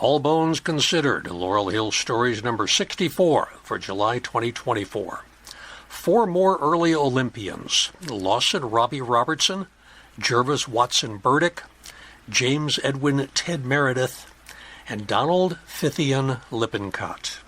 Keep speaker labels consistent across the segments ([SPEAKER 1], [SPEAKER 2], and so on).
[SPEAKER 1] All Bones Considered, Laurel Hill Stories number 64 for July 2024. 4 more early Olympians: Lawson Robbie Robertson, Jervis Watson Burdick, James Edwin Ted Meredith, and Donald Fithian Lippincott.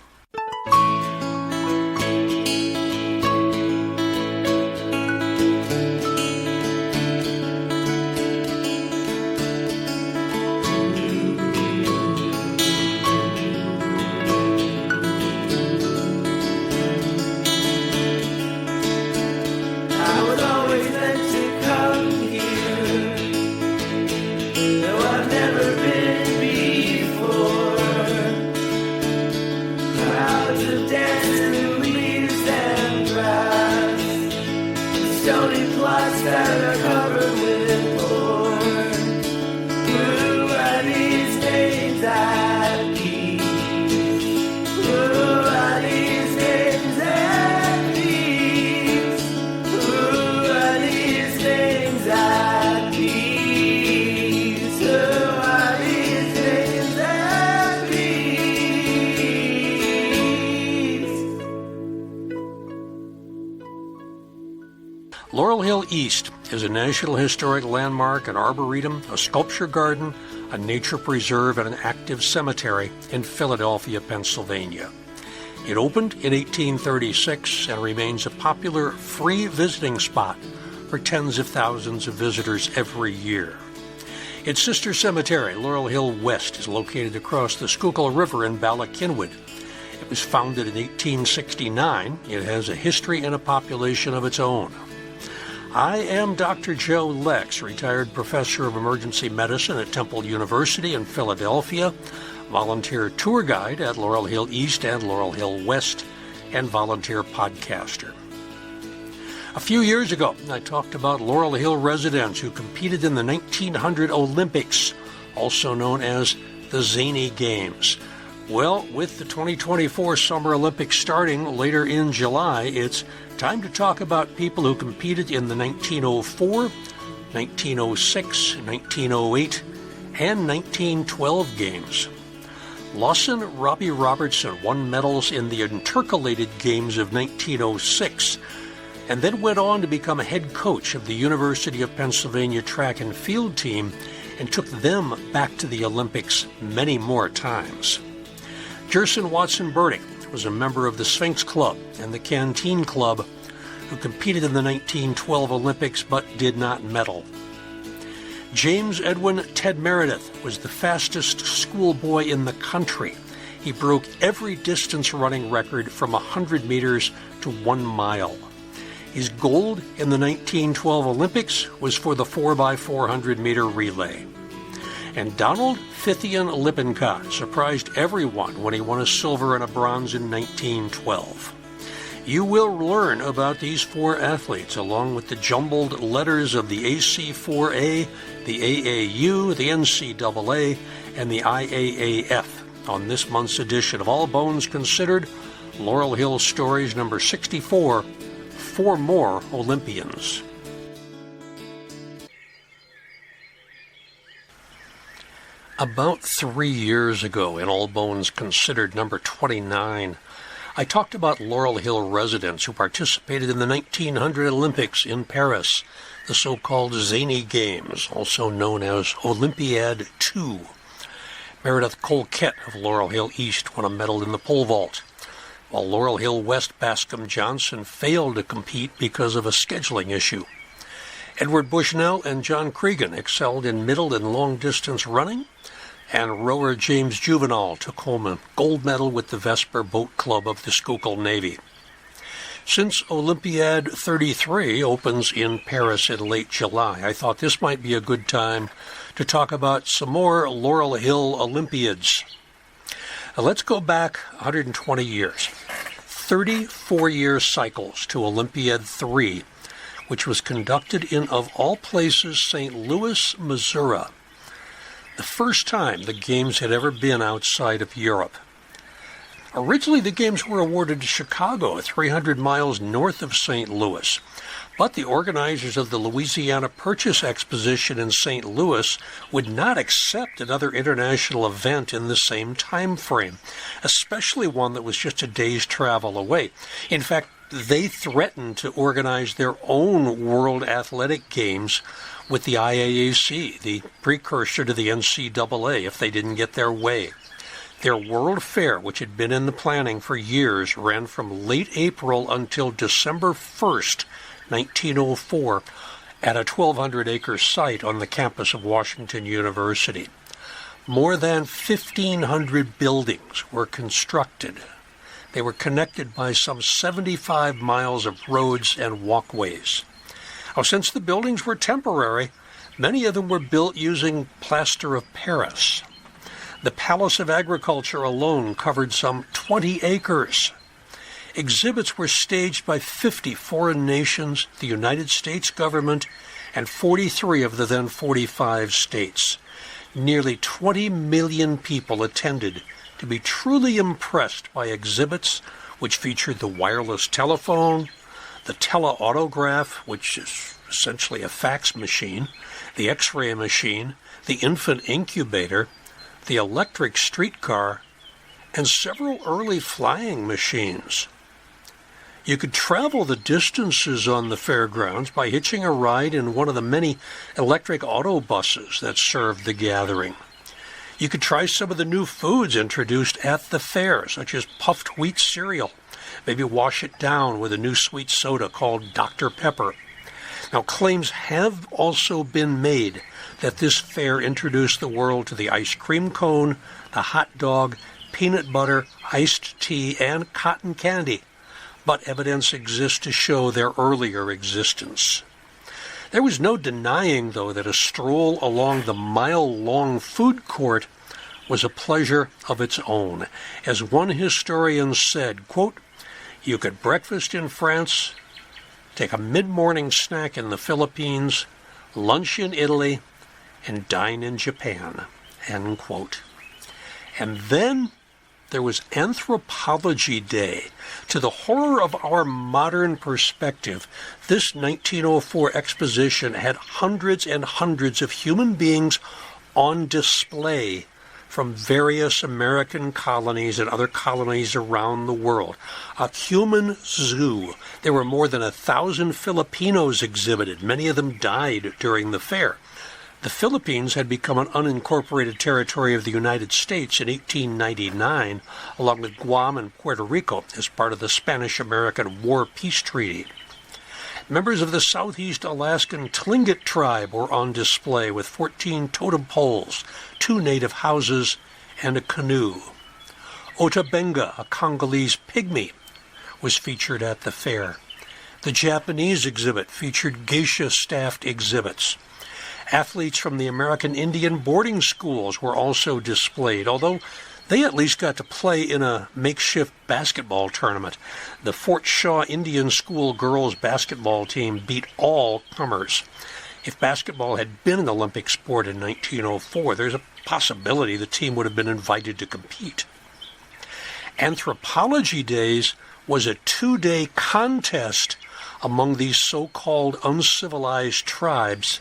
[SPEAKER 1] Laurel Hill East is a National Historic Landmark, an arboretum, a sculpture garden, a nature preserve, and an active cemetery in Philadelphia, Pennsylvania. It opened in 1836 and remains a popular free visiting spot for tens of thousands of visitors every year. Its sister cemetery, Laurel Hill West, is located across the Schuylkill River in Bala Cynwyd. It was founded in 1869. It has a history and a population of its own. I am Dr. Joe Lex, retired professor of emergency medicine at Temple University in Philadelphia, volunteer tour guide at Laurel Hill East and Laurel Hill West, and volunteer podcaster. A few years ago, I talked about Laurel Hill residents who competed in the 1900 Olympics, also known as the Zany Games. Well, with the 2024 Summer Olympics starting later in July, it's time to talk about people who competed in the 1904, 1906, 1908, and 1912 games. Lawson Robbie Robertson won medals in the Intercalated Games of 1906, and then went on to become a head coach of the University of Pennsylvania track and field team and took them back to the Olympics many more times. Jervis Watson Burdick was a member of the Sphinx Club and the Canteen Club who competed in the 1912 Olympics but did not medal. James Edwin Ted Meredith was the fastest schoolboy in the country. He broke every distance running record from 100 meters to 1 mile. His gold in the 1912 Olympics was for the 4x400 meter relay. And Donald Fithian Lippincott surprised everyone when he won a silver and a bronze in 1912. You will learn about these 4 athletes along with the jumbled letters of the AC4A, the AAU, the NCAA, and the IAAF on this month's edition of All Bones Considered, Laurel Hill Stories number 64, 4 more Olympians. About 3 years ago, in All Bones Considered number 29, I talked about Laurel Hill residents who participated in the 1900 Olympics in Paris, the so-called Zany Games, also known as Olympiad II. Meredith Colquette of Laurel Hill East won a medal in the pole vault, while Laurel Hill West Bascom Johnson failed to compete because of a scheduling issue. Edward Bushnell and John Cregan excelled in middle and long-distance running, and rower James Juvenal took home a gold medal with the Vesper Boat Club of the Schuylkill Navy. Since Olympiad 33 opens in Paris in late July, I thought this might be a good time to talk about some more Laurel Hill Olympiads. Let's go back 120 years, 34-year cycles to Olympiad 3, which was conducted in, of all places, St. Louis, Missouri, the first time the Games had ever been outside of Europe. Originally, the Games were awarded to Chicago, 300 miles north of St. Louis, But the organizers of the Louisiana Purchase Exposition in St. Louis would not accept another international event in the same time frame, especially one that was just a day's travel away. In fact, they threatened to organize their own World Athletic Games with the IAAC, the precursor to the NCAA, if they didn't get their way. Their World Fair, which had been in the planning for years, ran from late April until December 1st, 1904, at a 1,200-acre site on the campus of Washington University. More than 1,500 buildings were constructed. They were connected by some 75 miles of roads and walkways. Now, since the buildings were temporary, many of them were built using plaster of Paris. The Palace of Agriculture alone covered some 20 acres. Exhibits were staged by 50 foreign nations, the United States government, and 43 of the then 45 states. Nearly 20 million people attended to be truly impressed by exhibits which featured the wireless telephone, the teleautograph, which is essentially a fax machine, the X-ray machine, the infant incubator, the electric streetcar, and several early flying machines. You could travel the distances on the fairgrounds by hitching a ride in one of the many electric autobuses that served the gathering. You could try some of the new foods introduced at the fair, such as puffed wheat cereal. Maybe wash it down with a new sweet soda called Dr. Pepper. Now, claims have also been made that this fair introduced the world to the ice cream cone, the hot dog, peanut butter, iced tea, and cotton candy. But evidence exists to show their earlier existence. There was no denying, though, that a stroll along the mile-long food court was a pleasure of its own. As one historian said, quote, "You could breakfast in France, take a mid-morning snack in the Philippines, lunch in Italy, and dine in Japan," end quote. And then there was Anthropology Day. To the horror of our modern perspective, this 1904 exposition had hundreds and hundreds of human beings on display from various American colonies and other colonies around the world. A human zoo. There were more than 1,000 Filipinos exhibited. Many of them died during the fair. The Philippines had become an unincorporated territory of the United States in 1899, along with Guam and Puerto Rico, as part of the Spanish-American War Peace Treaty. Members of the Southeast Alaskan Tlingit tribe were on display with 14 totem poles, 2 native houses, and a canoe. Otabenga, a Congolese pygmy, was featured at the fair. The Japanese exhibit featured geisha-staffed exhibits. Athletes from the American Indian boarding schools were also displayed, although they at least got to play in a makeshift basketball tournament. The Fort Shaw Indian School girls basketball team beat all comers. If basketball had been an Olympic sport in 1904, there's a possibility the team would have been invited to compete. Anthropology Days was a 2-day contest among these so-called uncivilized tribes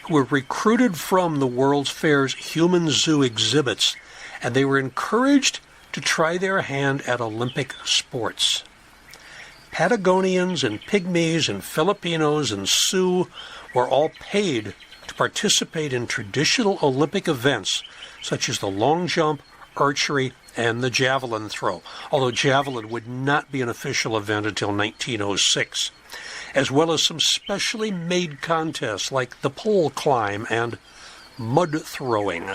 [SPEAKER 1] who were recruited from the World's Fair's human zoo exhibits, and they were encouraged to try their hand at Olympic sports. Patagonians and Pygmies and Filipinos and Sioux were all paid to participate in traditional Olympic events such as the long jump, archery, and the javelin throw, although javelin would not be an official event until 1906, as well as some specially made contests like the pole climb and mud throwing.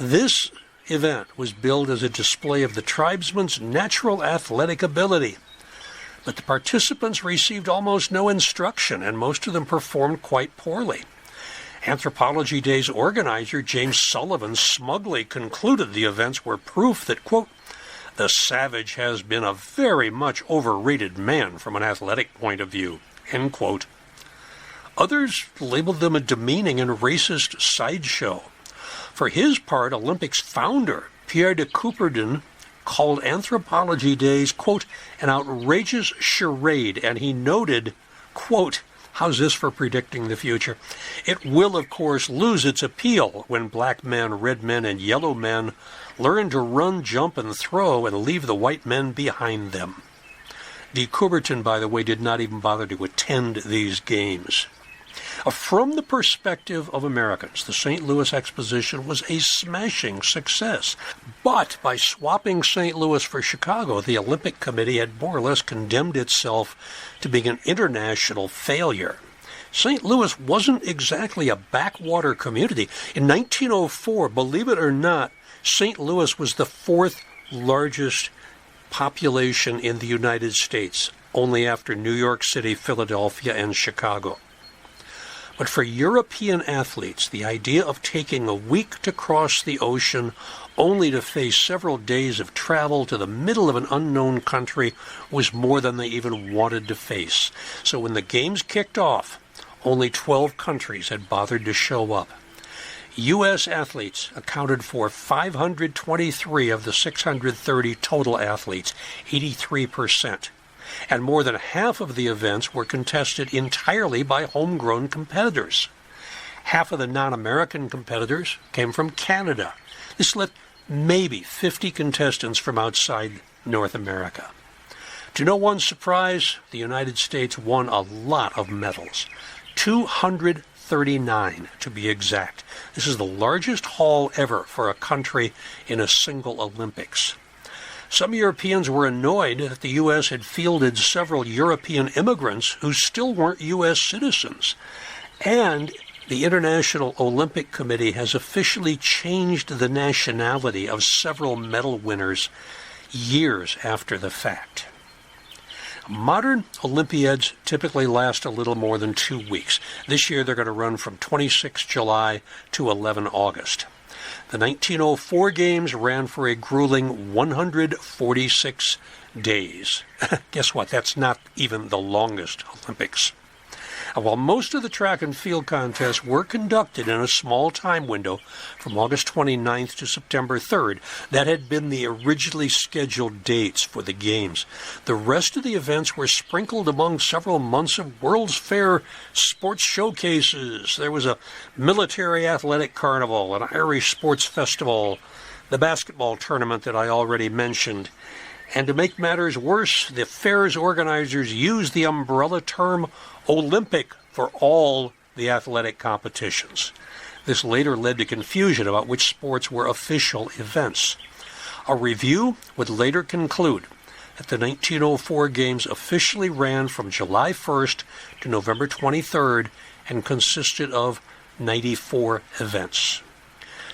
[SPEAKER 1] This event was billed as a display of the tribesmen's natural athletic ability, but the participants received almost no instruction, and most of them performed quite poorly. Anthropology Day's organizer, James Sullivan, smugly concluded the events were proof that, quote, "the savage has been a very much overrated man from an athletic point of view," end quote. Others labeled them a demeaning and racist sideshow. For his part, Olympics founder Pierre de Coubertin called Anthropology Days, quote, "an outrageous charade," and he noted, Quote, how's this for predicting the future? It will, of course, lose its appeal when black men, red men, and yellow men learn to run, jump, and throw and leave the white men behind them. De Coubertin, by the way, did not even bother to attend these games. From the perspective of Americans, the St. Louis Exposition was a smashing success. But by swapping St. Louis for Chicago, the Olympic Committee had more or less condemned itself to being an international failure. St. Louis wasn't exactly a backwater community. In 1904, believe it or not, St. Louis was the fourth largest population in the United States, only after New York City, Philadelphia, and Chicago. But for European athletes, the idea of taking a week to cross the ocean only to face several days of travel to the middle of an unknown country was more than they even wanted to face. So when the games kicked off, only 12 countries had bothered to show up. U.S. athletes accounted for 523 of the 630 total athletes, 83%. And more than half of the events were contested entirely by homegrown competitors. Half of the non-American competitors came from Canada. This left maybe 50 contestants from outside North America. To no one's surprise, the United States won a lot of medals, 239 to be exact. This is the largest haul ever for a country in a single Olympics. Some Europeans were annoyed that the U.S. had fielded several European immigrants who still weren't U.S. citizens. And the International Olympic Committee has officially changed the nationality of several medal winners years after the fact. Modern Olympiads typically last a little more than 2 weeks. This year they're going to run from 26 July to 11 August. The 1904 Games ran for a grueling 146 days. Guess what? That's not even the longest Olympics. While most of the track and field contests were conducted in a small time window from August 29th to September 3rd, that had been the originally scheduled dates for the Games. The rest of the events were sprinkled among several months of World's Fair sports showcases. There was a military athletic carnival, an Irish sports festival, the basketball tournament that I already mentioned. And to make matters worse, the fair's organizers used the umbrella term Olympic for all the athletic competitions. This later led to confusion about which sports were official events. A review would later conclude that the 1904 Games officially ran from July 1st to November 23rd and consisted of 94 events.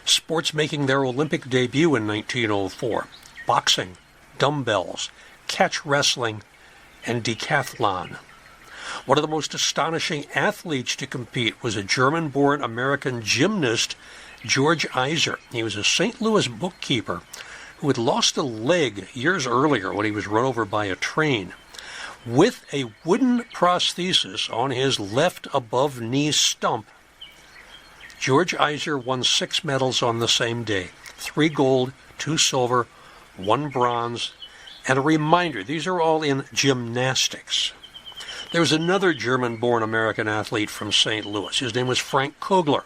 [SPEAKER 1] Sports making their Olympic debut in 1904: boxing, dumbbells, catch wrestling, and decathlon. One of the most astonishing athletes to compete was a German-born American gymnast, George Iser. He was a St. Louis bookkeeper who had lost a leg years earlier when he was run over by a train. With a wooden prosthesis on his left above-knee stump, George Iser won 6 medals on the same day: 3 gold, 2 silver, 1 bronze, and a reminder, these are all in gymnastics. There was another German-born American athlete from St. Louis. His name was Frank Kugler.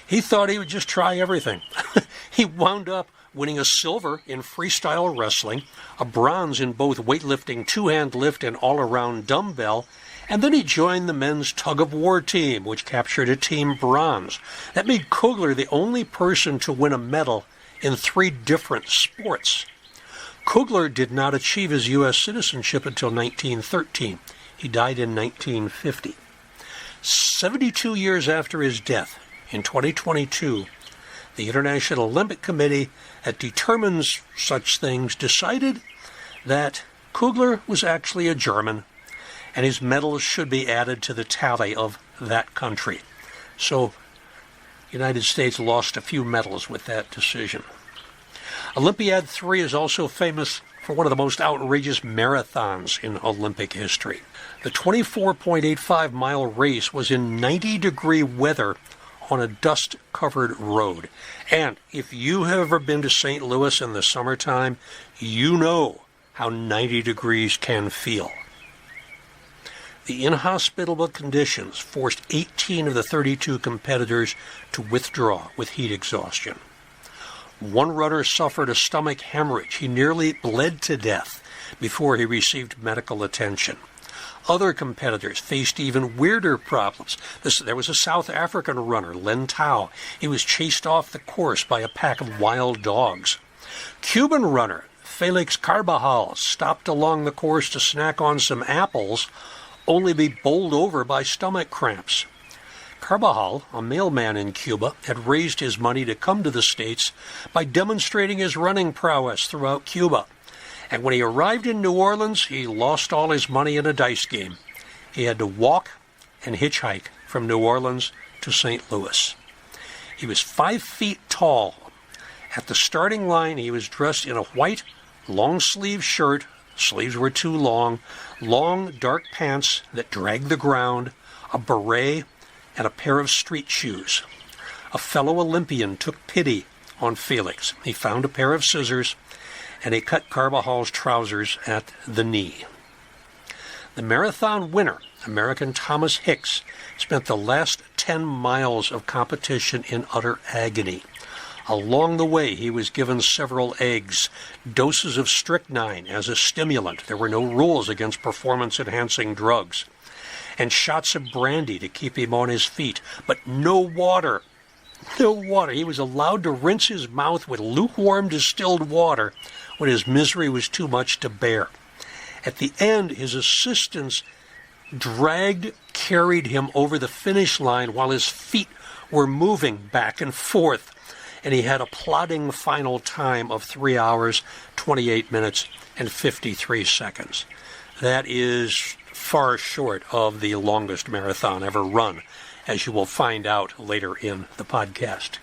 [SPEAKER 1] He thought he would just try everything. He wound up winning a silver in freestyle wrestling, a bronze in both weightlifting, two-hand lift, and all-around dumbbell, and then he joined the men's tug-of-war team, which captured a team bronze. That made Kugler the only person to win a medal in 3 different sports. Kugler did not achieve his U.S. citizenship until 1913. He died in 1950. 72 years after his death, in 2022, the International Olympic Committee that determines such things decided that Kugler was actually a German, and his medals should be added to the tally of that country. So, the United States lost a few medals with that decision. Olympiad 3 is also famous for one of the most outrageous marathons in Olympic history. The 24.85-mile race was in 90-degree weather on a dust-covered road. And if you have ever been to St. Louis in the summertime, you know how 90 degrees can feel. The inhospitable conditions forced 18 of the 32 competitors to withdraw with heat exhaustion. One runner suffered a stomach hemorrhage. He nearly bled to death before he received medical attention. Other competitors faced even weirder problems. There was a South African runner, Len Tao. He was chased off the course by a pack of wild dogs. Cuban runner Felix Carbajal stopped along the course to snack on some apples, only to be bowled over by stomach cramps. Carbajal, a mailman in Cuba, had raised his money to come to the States by demonstrating his running prowess throughout Cuba. And when he arrived in New Orleans, he lost all his money in a dice game. He had to walk and hitchhike from New Orleans to St. Louis. He was 5 feet tall. At the starting line, he was dressed in a white, long-sleeve shirt. Sleeves were too long, dark pants that dragged the ground, a beret, and a pair of street shoes. A fellow Olympian took pity on Felix. He found a pair of scissors, and he cut Carvajal's trousers at the knee. The marathon winner, American Thomas Hicks, spent the last 10 miles of competition in utter agony. Along the way, he was given several eggs, doses of strychnine as a stimulant. There were no rules against performance-enhancing drugs. And shots of brandy to keep him on his feet, but no water. No water. He was allowed to rinse his mouth with lukewarm distilled water when his misery was too much to bear. At the end, his assistants carried him over the finish line while his feet were moving back and forth, and he had a plodding final time of 3 hours, 28 minutes, and 53 seconds. That is far short of the longest marathon ever run, as you will find out later in the podcast.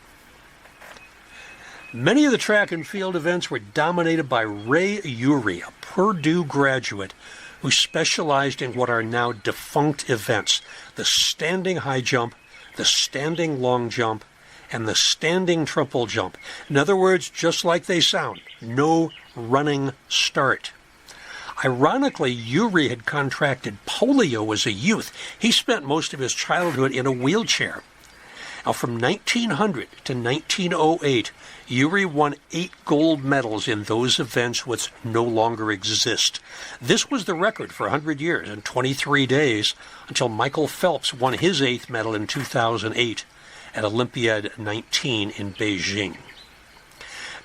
[SPEAKER 1] Many of the track and field events were dominated by Ray Urey, a Purdue graduate who specialized in what are now defunct events: the standing high jump, the standing long jump, and the standing triple jump. In other words, just like they sound, no running start. Ironically, Urey had contracted polio as a youth. He spent most of his childhood in a wheelchair. Now, from 1900 to 1908, Urey won 8 gold medals in those events which no longer exist. This was the record for 100 years and 23 days until Michael Phelps won his 8th medal in 2008 at Olympiad 19 in Beijing.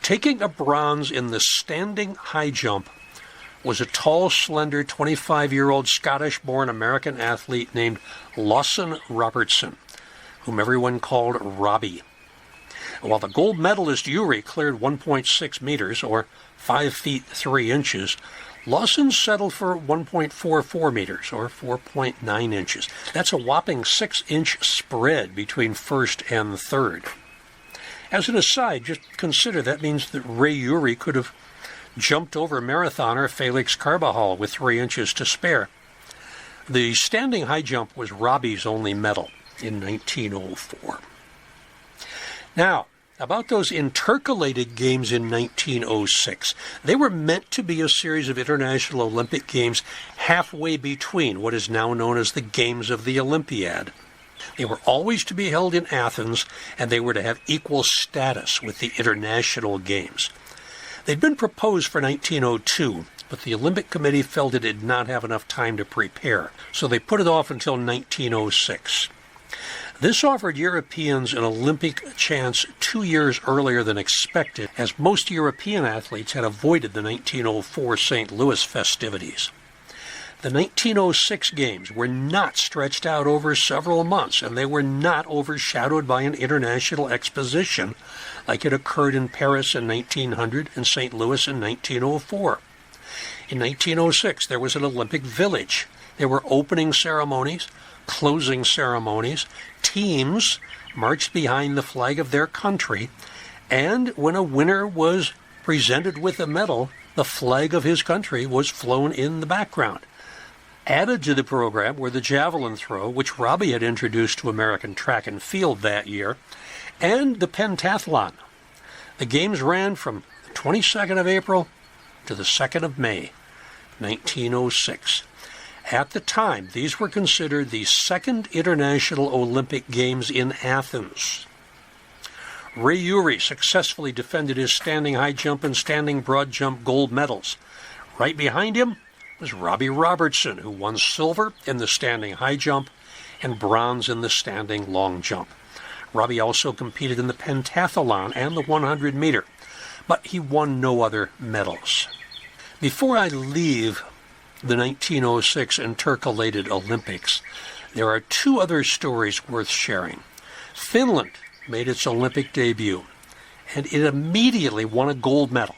[SPEAKER 1] Taking a bronze in the standing high jump was a tall, slender, 25-year-old Scottish-born American athlete named Lawson Robertson, whom everyone called Robbie. While the gold medalist Urey cleared 1.6 meters, or 5 feet 3 inches, Lawson settled for 1.44 meters, or 4.9 inches. That's a whopping 6-inch spread between first and third. As an aside, just consider that means that Ray Urey could have jumped over marathoner Felix Carbajal with 3 inches to spare. The standing high jump was Robbie's only medal in 1904. Now, about those Intercalated Games in 1906. They were meant to be a series of international Olympic Games halfway between what is now known as the Games of the Olympiad. They were always to be held in Athens, and they were to have equal status with the international games. They'd been proposed for 1902, but the Olympic Committee felt it did not have enough time to prepare, so they put it off until 1906. This offered Europeans an Olympic chance 2 years earlier than expected, as most European athletes had avoided the 1904 St. Louis festivities. The 1906 Games were not stretched out over several months, and they were not overshadowed by an international exposition like it occurred in Paris in 1900 and St. Louis in 1904. In 1906, there was an Olympic Village. There were opening ceremonies, closing ceremonies. Teams marched behind the flag of their country, and when a winner was presented with a medal, the flag of his country was flown in the background. Added to the program were the javelin throw, which Robbie had introduced to American track and field that year, and the pentathlon. The games ran from the 22nd of April to the 2nd of May, 1906. At the time, these were considered the second International Olympic Games in Athens. Ray Urey successfully defended his standing high jump and standing broad jump gold medals. Right behind him was Robbie Robertson, who won silver in the standing high jump and bronze in the standing long jump. Robbie also competed in the pentathlon and the 100 meter, but he won no other medals. Before I leave the 1906 Intercalated Olympics, there are two other stories worth sharing. Finland made its Olympic debut, and it immediately won a gold medal.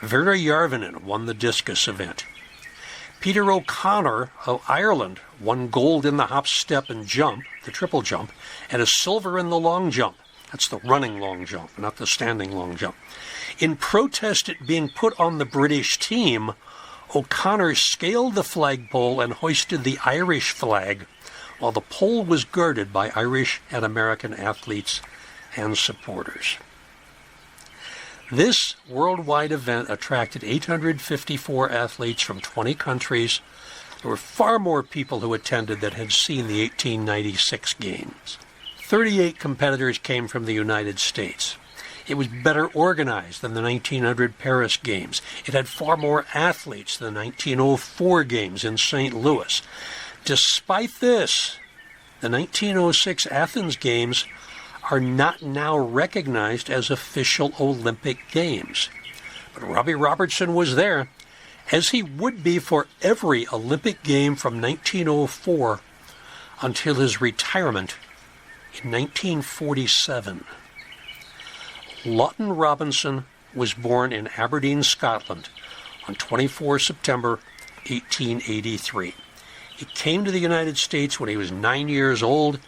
[SPEAKER 1] Vera Järvinen won the discus event. Peter O'Connor of Ireland won gold in the hop, step, and jump, the triple jump, and a silver in the long jump. That's the running long jump, not the standing long jump. In protest at being put on the British team, O'Connor scaled the flagpole and hoisted the Irish flag, while the pole was guarded by Irish and American athletes and supporters. This worldwide event attracted 854 athletes from 20 countries. There were far more people who attended than had seen the 1896 Games. 38 competitors came from the United States. It was better organized than the 1900 Paris Games. It had far more athletes than the 1904 Games in St. Louis. Despite this, the 1906 Athens Games are not now recognized as official Olympic Games. But Robbie Robertson was there, as he would be for every Olympic game from 1904 until his retirement in 1947. Lawton Robinson was born in Aberdeen, Scotland on 24 September 1883. He came to the United States when he was 9 years old.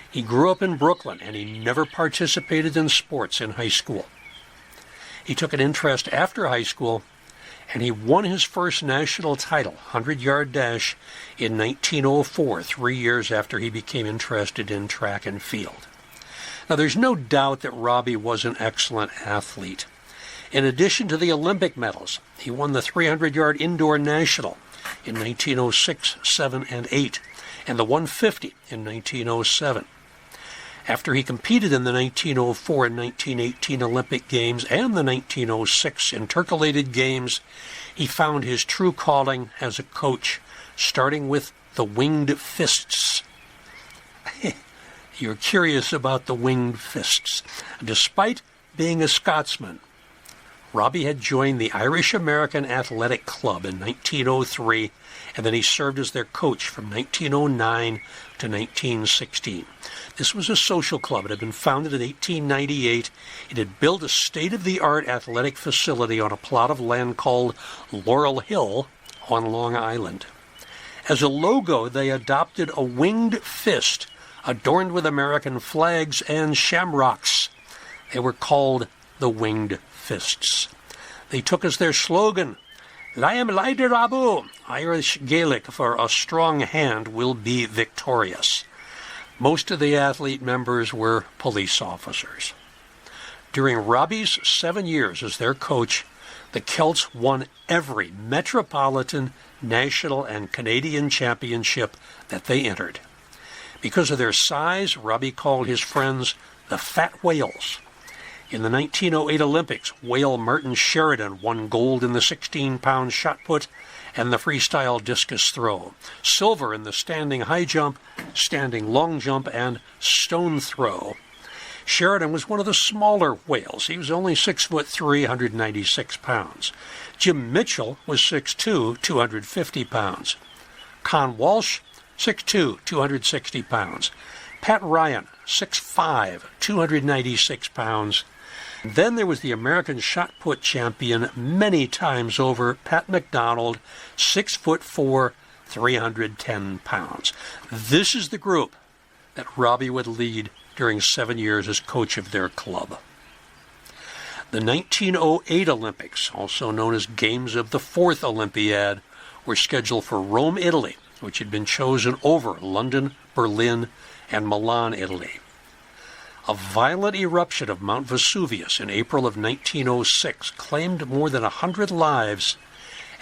[SPEAKER 1] He grew up in Brooklyn, and he never participated in sports in high school. He took an interest after high school, and he won his first national title, 100-yard dash, in 1904, 3 years after he became interested in track and field. Now, there's no doubt that Robbie was an excellent athlete. In addition to the Olympic medals, he won the 300-yard indoor national in 1906, 7, and 8, and the 150 in 1907. After he competed in the 1904 and 1918 Olympic Games and the 1906 Intercalated Games, he found his true calling as a coach, starting with the winged fists. You're curious about the winged fists. Despite being a Scotsman, Robbie had joined the Irish American Athletic Club in 1903, and then he served as their coach from 1909 to 1916. This was a social club. It had been founded in 1898. It had built a state-of-the-art athletic facility on a plot of land called Laurel Hill on Long Island. As a logo, they adopted a winged fist adorned with American flags and shamrocks. They were called the Winged Fists. They took as their slogan, Liam Leider Abu, Irish Gaelic for a strong hand will be victorious. Most of the athlete members were police officers. During Robbie's 7 years as their coach, the Celts won every metropolitan, national, and Canadian championship that they entered. Because of their size, Robbie called his friends the Fat Whales. In the 1908 Olympics, whale Martin Sheridan won gold in the 16-pound shot put and the freestyle discus throw, silver in the standing high jump, standing long jump, and stone throw. Sheridan was one of the smaller whales. He was only 6'3", 196 pounds. Jim Mitchell was 6'2", 250 pounds. Con Walsh, 6'2", 260 pounds. Pat Ryan, 6'5", 296 pounds. And then there was the American shot put champion many times over, Pat McDonald, 6'4", 310 pounds. This is the group that Robbie would lead during 7 years as coach of their club. The 1908 Olympics, also known as Games of the Fourth Olympiad, were scheduled for Rome, Italy, which had been chosen over London, Berlin, and Milan, Italy. A violent eruption of Mount Vesuvius in April of 1906 claimed more than 100 lives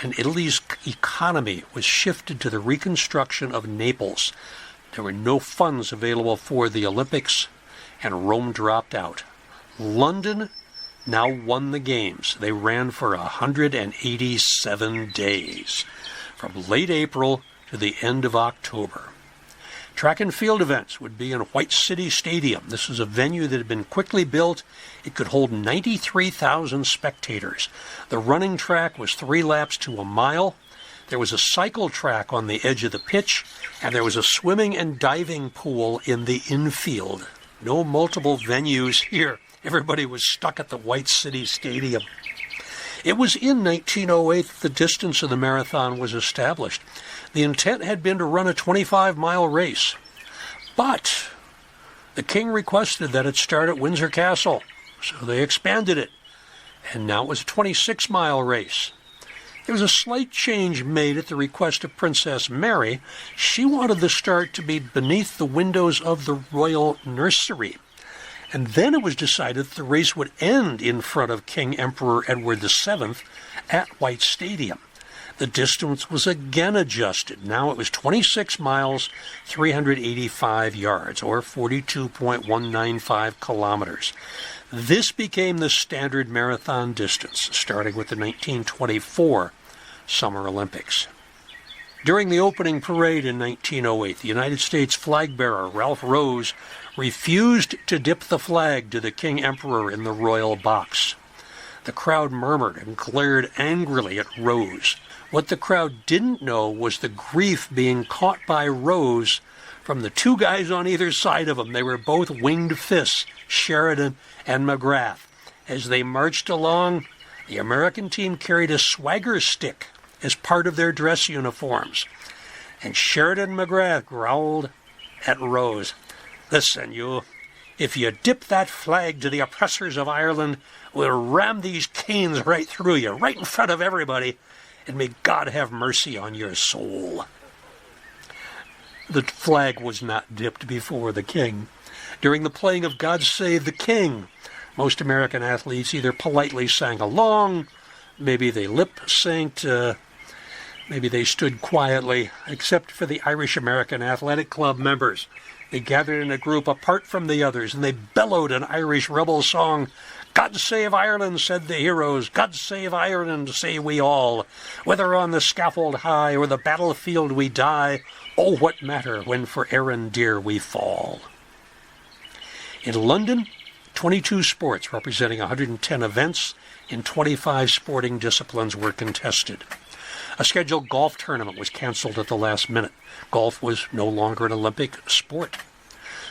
[SPEAKER 1] and Italy's economy was shifted to the reconstruction of Naples. There were no funds available for the Olympics, and Rome dropped out. London now won the games. They ran for 187 days, from late April to the end of October. Track and field events would be in White City Stadium. This was a venue that had been quickly built. It could hold 93,000 spectators. The running track was 3 laps to a mile. There was a cycle track on the edge of the pitch, and there was a swimming and diving pool in the infield. No multiple venues here. Everybody was stuck at the White City Stadium. It was in 1908 that the distance of the marathon was established. The intent had been to run a 25-mile race, but the king requested that it start at Windsor Castle, so they expanded it, and now it was a 26-mile race. There was a slight change made at the request of Princess Mary. She wanted the start to be beneath the windows of the royal nursery. And then it was decided that the race would end in front of King Emperor Edward VII at White Stadium. The distance was again adjusted. Now it was 26 miles, 385 yards, or 42.195 kilometers. This became the standard marathon distance, starting with the 1924 Summer Olympics. During the opening parade in 1908, the United States flag bearer, Ralph Rose, refused to dip the flag to the King Emperor in the royal box. The crowd murmured and glared angrily at Rose. What the crowd didn't know was the grief being caught by Rose from the 2 guys on either side of him. They were both winged fists, Sheridan and McGrath. As they marched along, the American team carried a swagger stick as part of their dress uniforms. And Sheridan and McGrath growled at Rose, "Listen, you, if you dip that flag to the oppressors of Ireland, we'll ram these canes right through you, right in front of everybody, and may God have mercy on your soul." The flag was not dipped before the king. During the playing of God Save the King, most American athletes either politely sang along, maybe they lip-synced, maybe they stood quietly, except for the Irish American Athletic Club members. They gathered in a group apart from the others, and they bellowed an Irish rebel song. "God save Ireland," said the heroes. "God save Ireland," say we all. "Whether on the scaffold high or the battlefield we die, oh, what matter when for Erin dear we fall." In London, 22 sports representing 110 events in 25 sporting disciplines were contested. A scheduled golf tournament was canceled at the last minute. Golf was no longer an Olympic sport.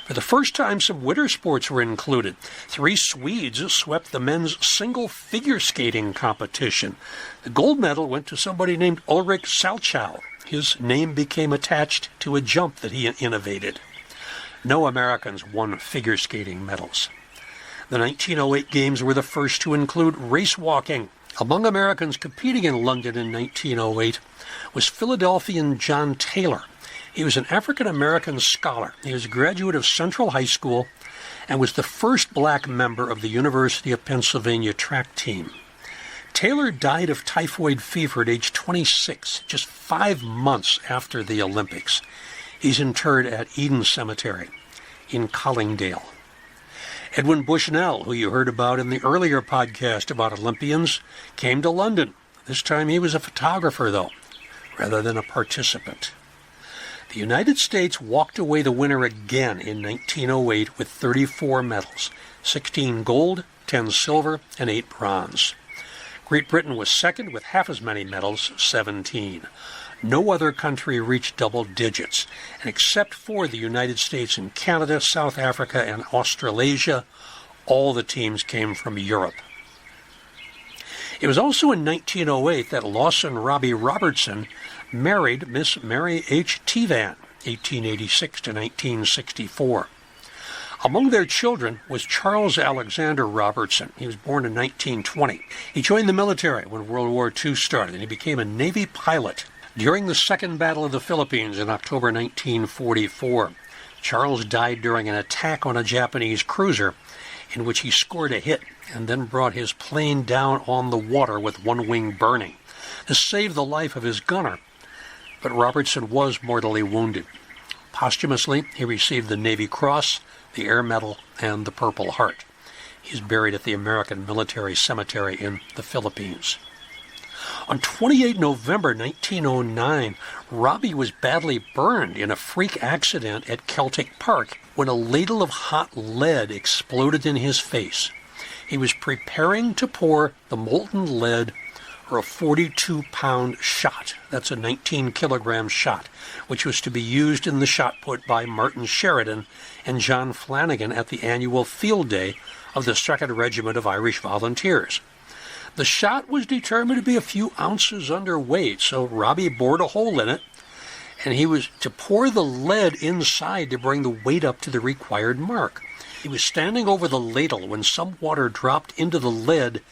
[SPEAKER 1] For the first time, some winter sports were included. 3 Swedes swept the men's single figure skating competition. The gold medal went to somebody named Ulrich Salchow. His name became attached to a jump that he innovated. No Americans won figure skating medals. The 1908 Games were the first to include race walking. Among Americans competing in London in 1908 was Philadelphian John Taylor. He was an African-American scholar. He was a graduate of Central High School and was the first black member of the University of Pennsylvania track team. Taylor died of typhoid fever at age 26, just 5 months after the Olympics. He's interred at Eden Cemetery in Collingdale. Edwin Bushnell, who you heard about in the earlier podcast about Olympians, came to London. This time he was a photographer, though, rather than a participant. The United States walked away the winner again in 1908 with 34 medals, 16 gold, 10 silver, and 8 bronze. Great Britain was second with half as many medals, 17. No other country reached double digits, and except for the United States and Canada, South Africa, and Australasia, all the teams came from Europe. It was also in 1908 that Lawson Robbie Robertson married Miss Mary H. Tevan, 1886 to 1964. Among their children was Charles Alexander Robertson. He was born in 1920. He joined the military when World War II started, and he became a Navy pilot. During the Second Battle of the Philippines in October 1944, Charles died during an attack on a Japanese cruiser in which he scored a hit and then brought his plane down on the water with one wing burning. to save the life of his gunner, but Robertson was mortally wounded. Posthumously, he received the Navy Cross, the Air Medal, and the Purple Heart. He's buried at the American Military Cemetery in the Philippines. On 28 November 1909, Robbie was badly burned in a freak accident at Celtic Park when a ladle of hot lead exploded in his face. He was preparing to pour the molten lead or a 42-pound shot. That's a 19-kilogram shot, which was to be used in the shot put by Martin Sheridan and John Flanagan at the annual field day of the 2nd Regiment of Irish Volunteers. The shot was determined to be a few ounces underweight, so Robbie bored a hole in it, and he was to pour the lead inside to bring the weight up to the required mark. He was standing over the ladle when some water dropped into the lead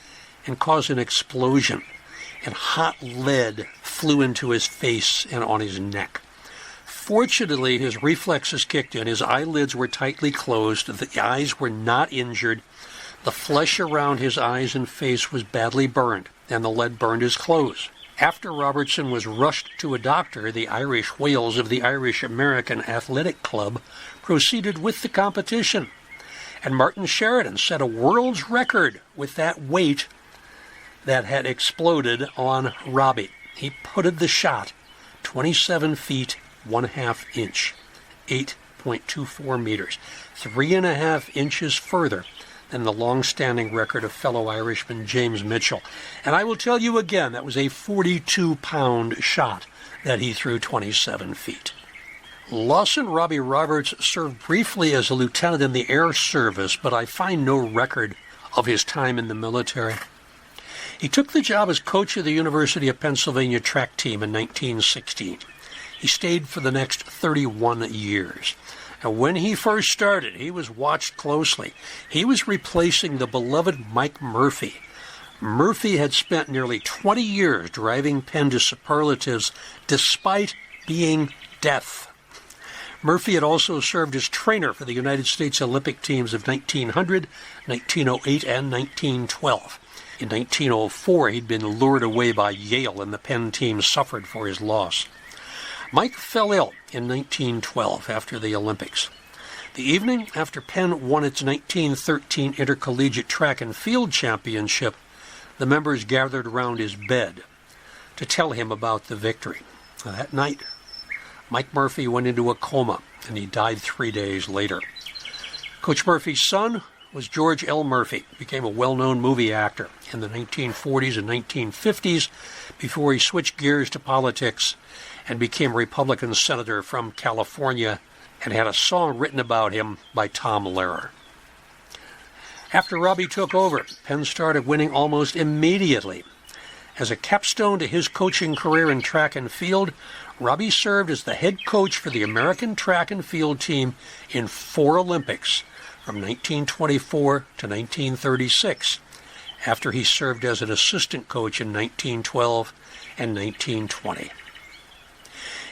[SPEAKER 1] and caused an explosion, and hot lead flew into his face and on his neck. Fortunately, his reflexes kicked in. His eyelids were tightly closed. The eyes were not injured. The flesh around his eyes and face was badly burned, and the lead burned his clothes. After Robertson was rushed to a doctor, the Irish whales of the Irish American Athletic Club proceeded with the competition, and Martin Sheridan set a world's record with that weight that had exploded on Robbie. He putted the shot 27 feet 1/2 inch, 8.24 meters, 3.5 inches further than the long-standing record of fellow Irishman James Mitchell. And I will tell you again, that was a 42-pound shot that he threw 27 feet. Lawson Robbie Roberts served briefly as a lieutenant in the Air Service, but I find no record of his time in the military. He took the job as coach of the University of Pennsylvania track team in 1916. He stayed for the next 31 years. And when he first started, he was watched closely. He was replacing the beloved Mike Murphy. Murphy had spent nearly 20 years driving Penn to superlatives despite being deaf. Murphy had also served as trainer for the United States Olympic teams of 1900, 1908, and 1912. In 1904, he'd been lured away by Yale, and the Penn team suffered for his loss. Mike fell ill in 1912 after the Olympics. The evening after Penn won its 1913 Intercollegiate Track and Field Championship, the members gathered around his bed to tell him about the victory. That night, Mike Murphy went into a coma, and he died 3 days later. Coach Murphy's son was George L. Murphy, became a well-known movie actor in the 1940s and 1950s before he switched gears to politics and became a Republican senator from California and had a song written about him by Tom Lehrer. After Robbie took over, Penn started winning almost immediately. As a capstone to his coaching career in track and field, Robbie served as the head coach for the American track and field team in 4 Olympics from 1924 to 1936, after he served as an assistant coach in 1912 and 1920.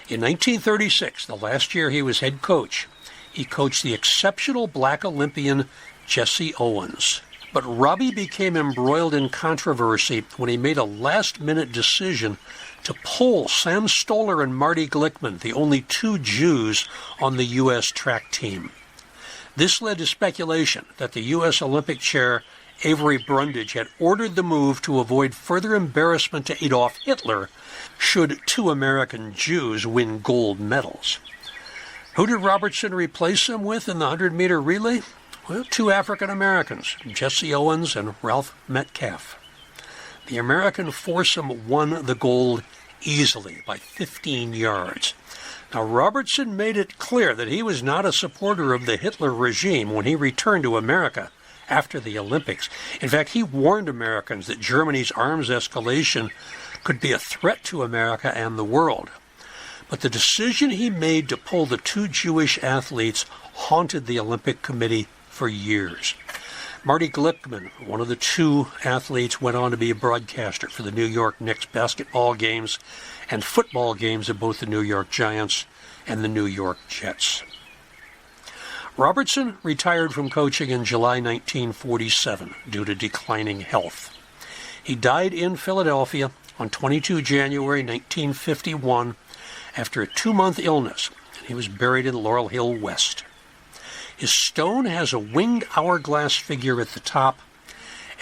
[SPEAKER 1] In 1936, the last year he was head coach, he coached the exceptional black Olympian Jesse Owens. But Robbie became embroiled in controversy when he made a last-minute decision to pull Sam Stoller and Marty Glickman, the only 2 Jews on the U.S. track team. This led to speculation that the U.S. Olympic chair Avery Brundage had ordered the move to avoid further embarrassment to Adolf Hitler should 2 American Jews win gold medals. Who did Robertson replace him with in the 100-meter relay? Well, 2 African Americans, Jesse Owens and Ralph Metcalf. The American foursome won the gold easily by 15 yards. Now, Robertson made it clear that he was not a supporter of the Hitler regime when he returned to America after the Olympics. In fact, he warned Americans that Germany's arms escalation could be a threat to America and the world. But the decision he made to pull the 2 Jewish athletes haunted the Olympic Committee for years. Marty Glickman, one of the 2 athletes, went on to be a broadcaster for the New York Knicks basketball games and football games of both the New York Giants and the New York Jets. Robertson retired from coaching in July 1947 due to declining health. He died in Philadelphia on 22 January 1951 after a 2-month illness, and he was buried in Laurel Hill West. His stone has a winged hourglass figure at the top,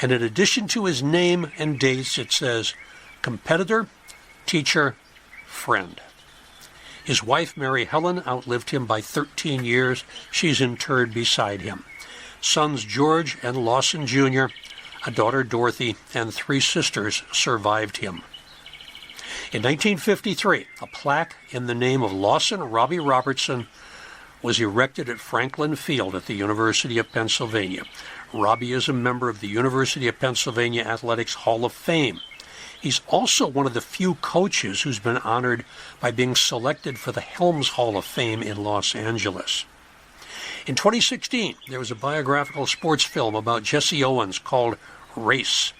[SPEAKER 1] and in addition to his name and dates, it says, competitor, teacher, friend. His wife, Mary Helen, outlived him by 13 years. She's interred beside him. Sons George and Lawson Jr., a daughter Dorothy, and 3 sisters survived him. In 1953, a plaque in the name of Lawson Robbie Robertson was erected at Franklin Field at the University of Pennsylvania. Robbie is a member of the University of Pennsylvania Athletics Hall of Fame. He's also one of the few coaches who's been honored by being selected for the Helms Hall of Fame in Los Angeles. In 2016, there was a biographical sports film about Jesse Owens called Race.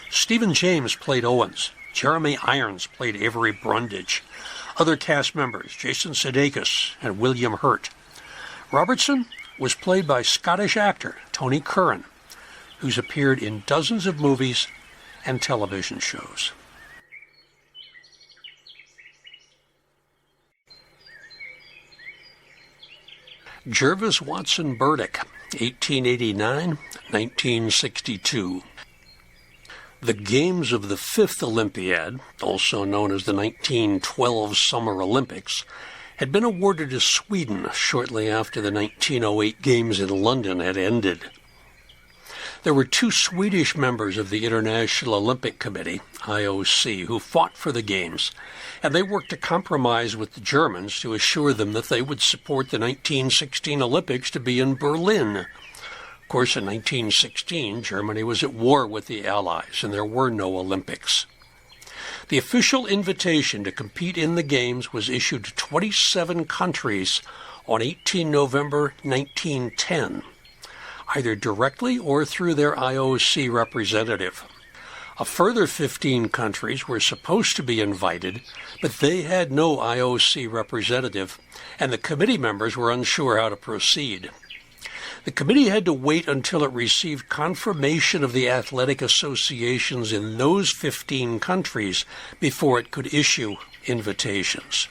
[SPEAKER 1] Stephen James played Owens. Jeremy Irons played Avery Brundage. Other cast members, Jason Sudeikis and William Hurt. Robertson was played by Scottish actor Tony Curran, who's appeared in dozens of movies and television shows. Jervis Watson Burdick, 1889-1962. The Games of the 5th Olympiad, also known as the 1912 Summer Olympics, had been awarded to Sweden shortly after the 1908 Games in London had ended. There were 2 Swedish members of the International Olympic Committee, IOC, who fought for the Games, and they worked to compromise with the Germans to assure them that they would support the 1916 Olympics to be in Berlin. Of course, in 1916, Germany was at war with the Allies, and there were no Olympics. The official invitation to compete in the Games was issued to 27 countries on 18 November 1910, either directly or through their IOC representative. A further 15 countries were supposed to be invited, but they had no IOC representative, and the committee members were unsure how to proceed. The committee had to wait until it received confirmation of the athletic associations in those 15 countries before it could issue invitations.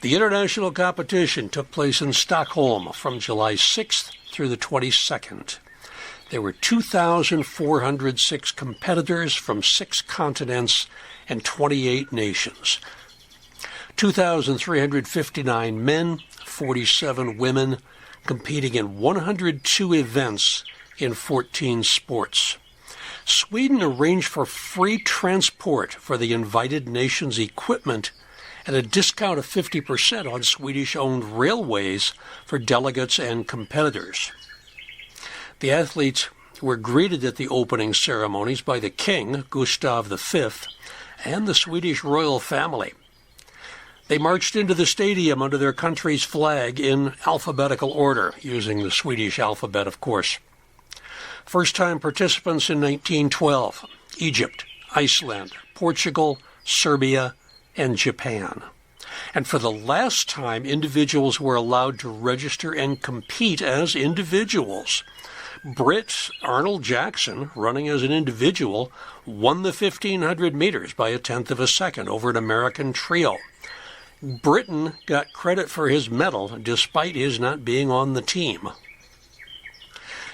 [SPEAKER 1] The international competition took place in Stockholm from July 6th through the 22nd. There were 2,406 competitors from 6 continents and 28 nations. 2,359 men, 47 women, competing in 102 events in 14 sports. Sweden arranged for free transport for the invited nations' equipment and a discount of 50% on Swedish-owned railways for delegates and competitors. The athletes were greeted at the opening ceremonies by the King, Gustav V, and the Swedish royal family. They marched into the stadium under their country's flag in alphabetical order, using the Swedish alphabet, of course. First-time participants in 1912, Egypt, Iceland, Portugal, Serbia, and Japan. And for the last time, individuals were allowed to register and compete as individuals. Brit Arnold Jackson, running as an individual, won the 1,500 meters by a tenth of a second over an American trio. Britain got credit for his medal despite his not being on the team.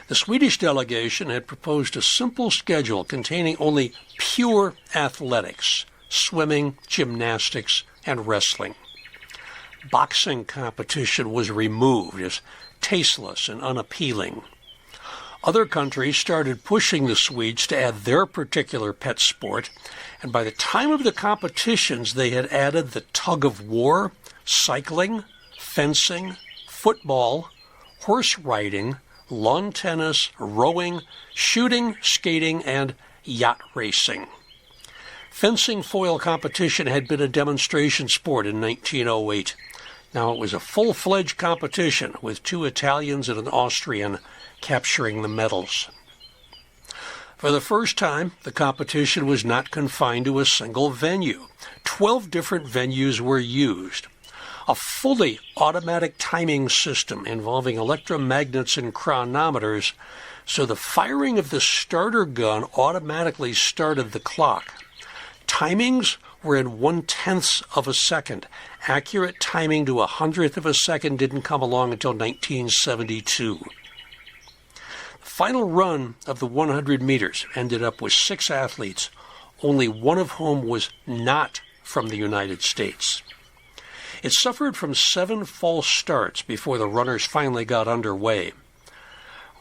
[SPEAKER 1] The Swedish delegation had proposed a simple schedule containing only pure athletics, swimming, gymnastics, and wrestling. Boxing competition was removed as tasteless and unappealing. Other countries started pushing the Swedes to add their particular pet sport, and by the time of the competitions, they had added the tug of war, cycling, fencing, football, horse riding, lawn tennis, rowing, shooting, skating, and yacht racing. Fencing foil competition had been a demonstration sport in 1908. Now it was a full-fledged competition with 2 Italians and an Austrian capturing the medals. For the first time, the competition was not confined to a single venue. 12 different venues were used. A fully automatic timing system involving electromagnets and chronometers, so the firing of the starter gun automatically started the clock. timings were in 1/10 of a second. Accurate timing to 100th of a second didn't come along until 1972. The final run of the 100 meters ended up with 6 athletes, only one of whom was not from the United States. It suffered from 7 false starts before the runners finally got underway.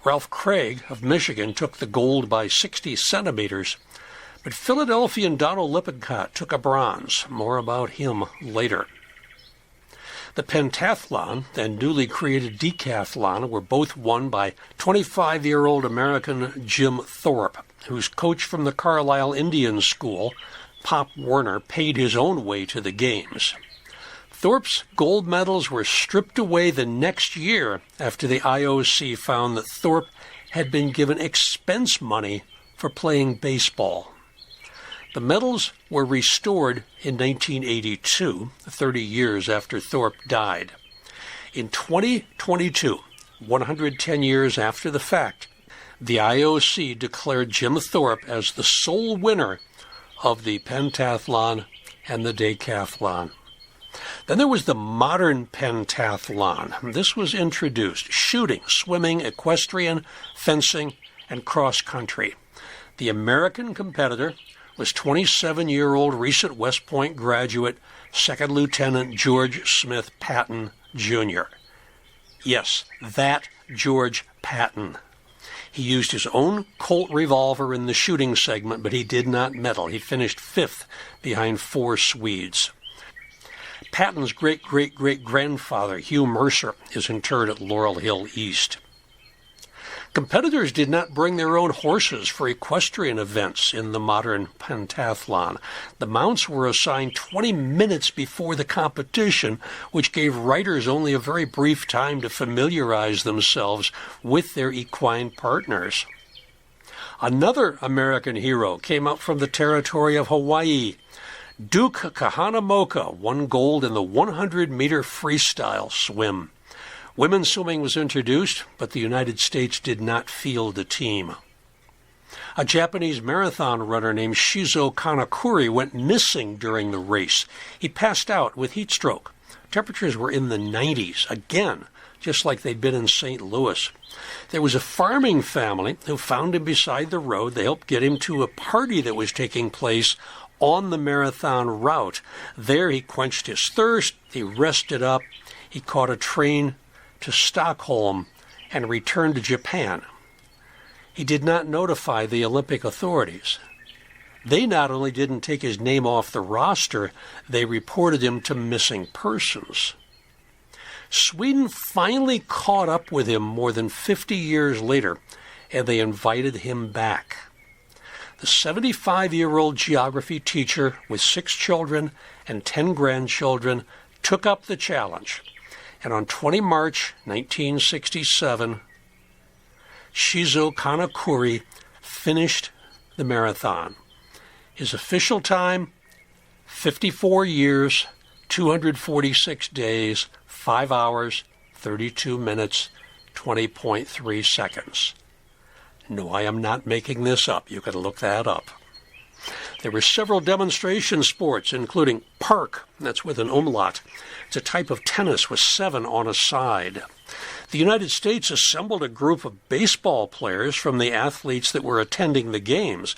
[SPEAKER 1] Ralph Craig of Michigan took the gold by 60 centimeters, but Philadelphian Donald Lippincott took a bronze. More about him later. The pentathlon and newly created decathlon were both won by 25-year-old American Jim Thorpe, whose coach from the Carlisle Indian School, Pop Warner, paid his own way to the games. Thorpe's gold medals were stripped away the next year after the IOC found that Thorpe had been given expense money for playing baseball. The medals were restored in 1982, 30 years after Thorpe died. In 2022, 110 years after the fact, the IOC declared Jim Thorpe as the sole winner of the pentathlon and the decathlon. Then there was the modern pentathlon. This was introduced: shooting, swimming, equestrian, fencing, and cross-country. The American competitor was 27-year-old recent West Point graduate, Second Lieutenant George Smith Patton, Jr. Yes, that George Patton. He used his own Colt revolver in the shooting segment, but he did not medal. He finished 5th behind 4 Swedes. Patton's great-great-great-grandfather, Hugh Mercer, is interred at Laurel Hill East. Competitors did not bring their own horses for equestrian events in the modern pentathlon. The mounts were assigned 20 minutes before the competition, which gave riders only a very brief time to familiarize themselves with their equine partners. Another American hero came up from the territory of Hawaii. Duke Kahanamoku won gold in the 100-meter freestyle swim. Women's swimming was introduced, but the United States did not field a team. A Japanese marathon runner named Shizo Kanakuri went missing during the race. He passed out with heat stroke. Temperatures were in the 90s, again, just like they'd been in St. Louis. There was a farming family who found him beside the road. They helped get him to a party that was taking place on the marathon route. There he quenched his thirst, he rested up, he caught a train to Stockholm and returned to Japan. He did not notify the Olympic authorities. They not only didn't take his name off the roster, they reported him to missing persons. Sweden finally caught up with him more than 50 years later, and they invited him back. The 75-year-old geography teacher with 6 children and 10 grandchildren took up the challenge. And on 20 March 1967, Shizo Kanakuri finished the marathon. His official time, 54 years, 246 days, 5 hours, 32 minutes, 20.3 seconds. No, I am not making this up. You can look that up. There were several demonstration sports, including park, that's with an umlaut. It's a type of tennis with 7 on a side. The United States assembled a group of baseball players from the athletes that were attending the games,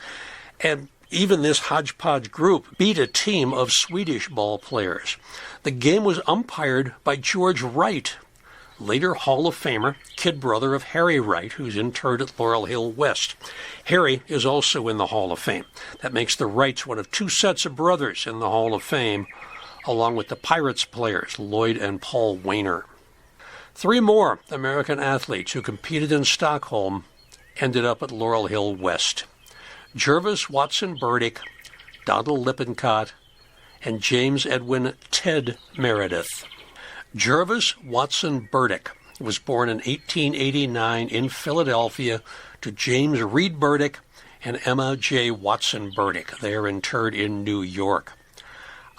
[SPEAKER 1] and even this hodgepodge group beat a team of Swedish ball players. The game was umpired by George Wright, later Hall of Famer, kid brother of Harry Wright, who's interred at Laurel Hill West. Harry is also in the Hall of Fame. That makes the Wrights one of 2 sets of brothers in the Hall of Fame, along with the Pirates players, Lloyd and Paul Wainer. 3 more American athletes who competed in Stockholm ended up at Laurel Hill West: Jervis Watson Burdick, Donald Lippincott, and James Edwin Ted Meredith. Jervis Watson Burdick was born in 1889 in Philadelphia to James Reed Burdick and Emma J. Watson Burdick. They are interred in New York.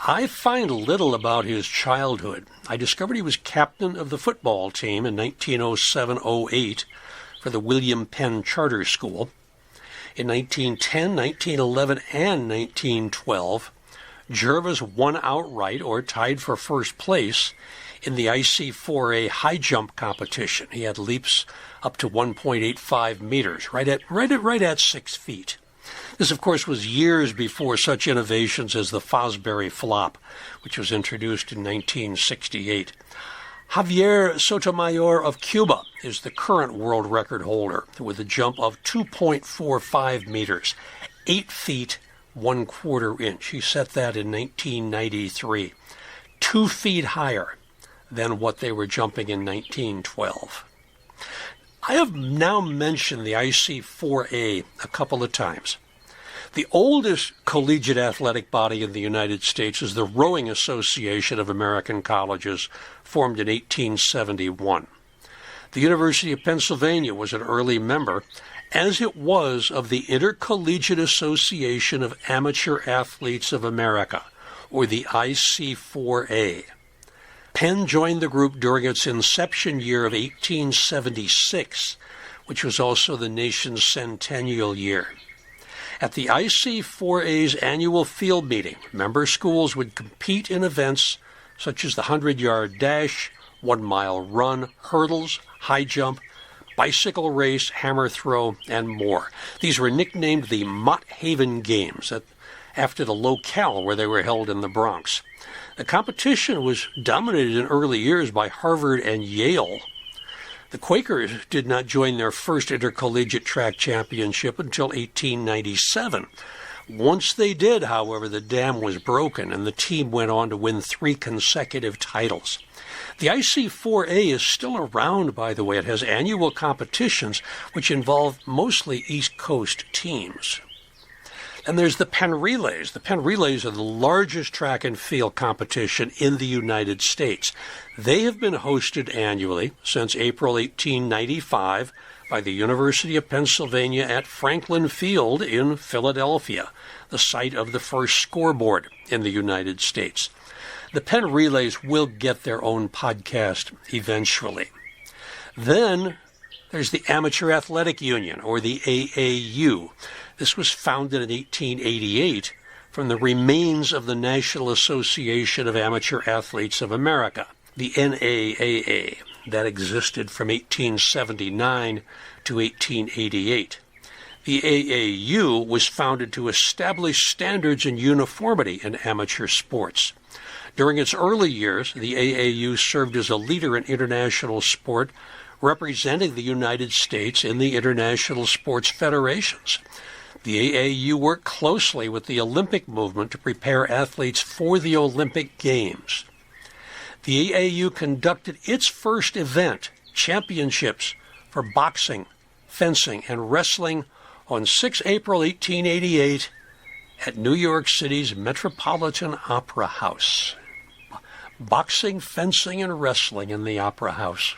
[SPEAKER 1] I find little about his childhood. I discovered he was captain of the football team in 1907-08 for the William Penn Charter School. In 1910, 1911, and 1912, Jervis won outright or tied for first place in the IC4A high jump competition. He had leaps up to 1.85 meters, right at 6 feet. This, of course, was years before such innovations as the Fosbury flop, which was introduced in 1968. Javier Sotomayor of Cuba is the current world record holder with a jump of 2.45 meters, 8 feet 1/4 inch. He set that in 1993, 2 feet higher than what they were jumping in 1912. I have now mentioned the IC4A a couple of times. The oldest collegiate athletic body in the United States is the Rowing Association of American Colleges, formed in 1871. The University of Pennsylvania was an early member, as it was of the Intercollegiate Association of Amateur Athletes of America, or the IC4A. Penn joined the group during its inception year of 1876, which was also the nation's centennial year. At the IC4A's annual field meeting, member schools would compete in events such as the 100-yard dash, 1-mile run, hurdles, high jump, bicycle race, hammer throw, and more. These were nicknamed the Mott Haven Games, after the locale where they were held in the Bronx. The competition was dominated in early years by Harvard and Yale. The Quakers did not join their first intercollegiate track championship until 1897. Once they did, however, the dam was broken and the team went on to win 3 consecutive titles. The IC4A is still around, by the way. It has annual competitions which involve mostly East Coast teams. And there's the Penn Relays. The Penn Relays are the largest track and field competition in the United States. They have been hosted annually since April 1895 by the University of Pennsylvania at Franklin Field in Philadelphia, the site of the first scoreboard in the United States. The Penn Relays will get their own podcast eventually. Then there's the Amateur Athletic Union, or the AAU. This was founded in 1888 from the remains of the National Association of Amateur Athletes of America, the NAAA, that existed from 1879 to 1888. The AAU was founded to establish standards and uniformity in amateur sports. During its early years, the AAU served as a leader in international sport, representing the United States in the international sports federations. The AAU worked closely with the Olympic movement to prepare athletes for the Olympic Games. The AAU conducted its first event, championships for boxing, fencing, and wrestling on 6 April 1888 at New York City's Metropolitan Opera House. Boxing, fencing, and wrestling in the Opera House.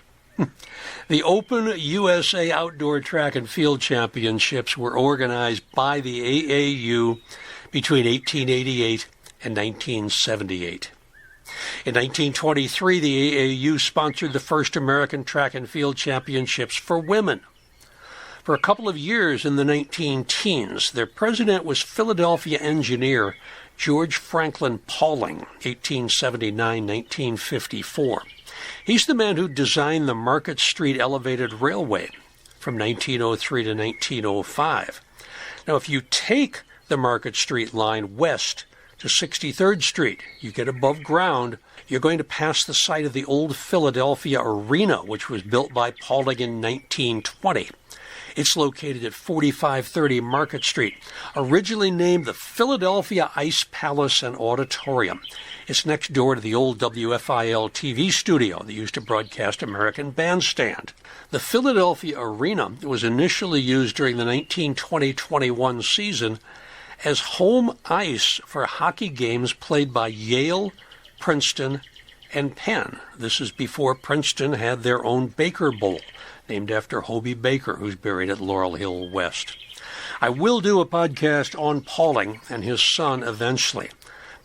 [SPEAKER 1] The Open USA Outdoor Track and Field Championships were organized by the AAU between 1888 and 1978. In 1923, the AAU sponsored the first American Track and Field Championships for women. For a couple of years in the 19-teens, their president was Philadelphia engineer George Franklin Pauling, 1879-1954. He's the man who designed the Market Street Elevated Railway from 1903 to 1905. Now, if you take the Market Street line west to 63rd Street, you get above ground, you're going to pass the site of the old Philadelphia Arena, which was built by Pauling in 1920. It's located at 4530 Market Street, originally named the Philadelphia Ice Palace and Auditorium. It's next door to the old WFIL TV studio that used to broadcast American Bandstand. The Philadelphia Arena was initially used during the 1920-21 season as home ice for hockey games played by Yale, Princeton, and Penn. This is before Princeton had their own Baker Bowl, named after Hobie Baker, who's buried at Laurel Hill West. I will do a podcast on Pauling and his son eventually,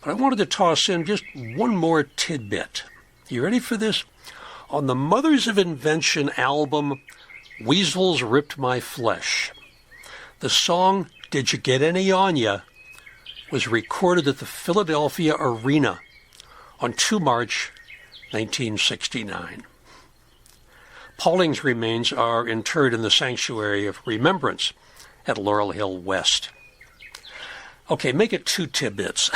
[SPEAKER 1] but I wanted to toss in just one more tidbit. You ready for this? On the Mothers of Invention album, Weasels Ripped My Flesh, The song Did You Get Any On Ya was recorded at the Philadelphia Arena on 2 March 1969. Pauling's remains are interred in the Sanctuary of Remembrance at Laurel Hill West. Okay, make it 2 tidbits.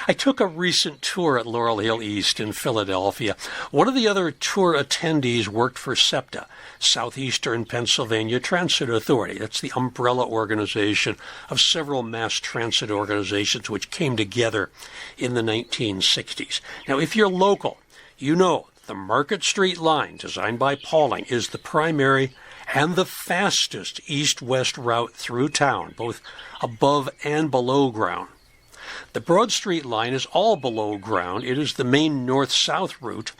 [SPEAKER 1] I took a recent tour at Laurel Hill East in Philadelphia. One of the other tour attendees worked for SEPTA, Southeastern Pennsylvania Transit Authority. That's the umbrella organization of several mass transit organizations which came together in the 1960s. Now, if you're local, you know the Market Street line, designed by Pauling, is the primary and the fastest east-west route through town, both above and below ground. The Broad Street line is all below ground. It is the main north-south route.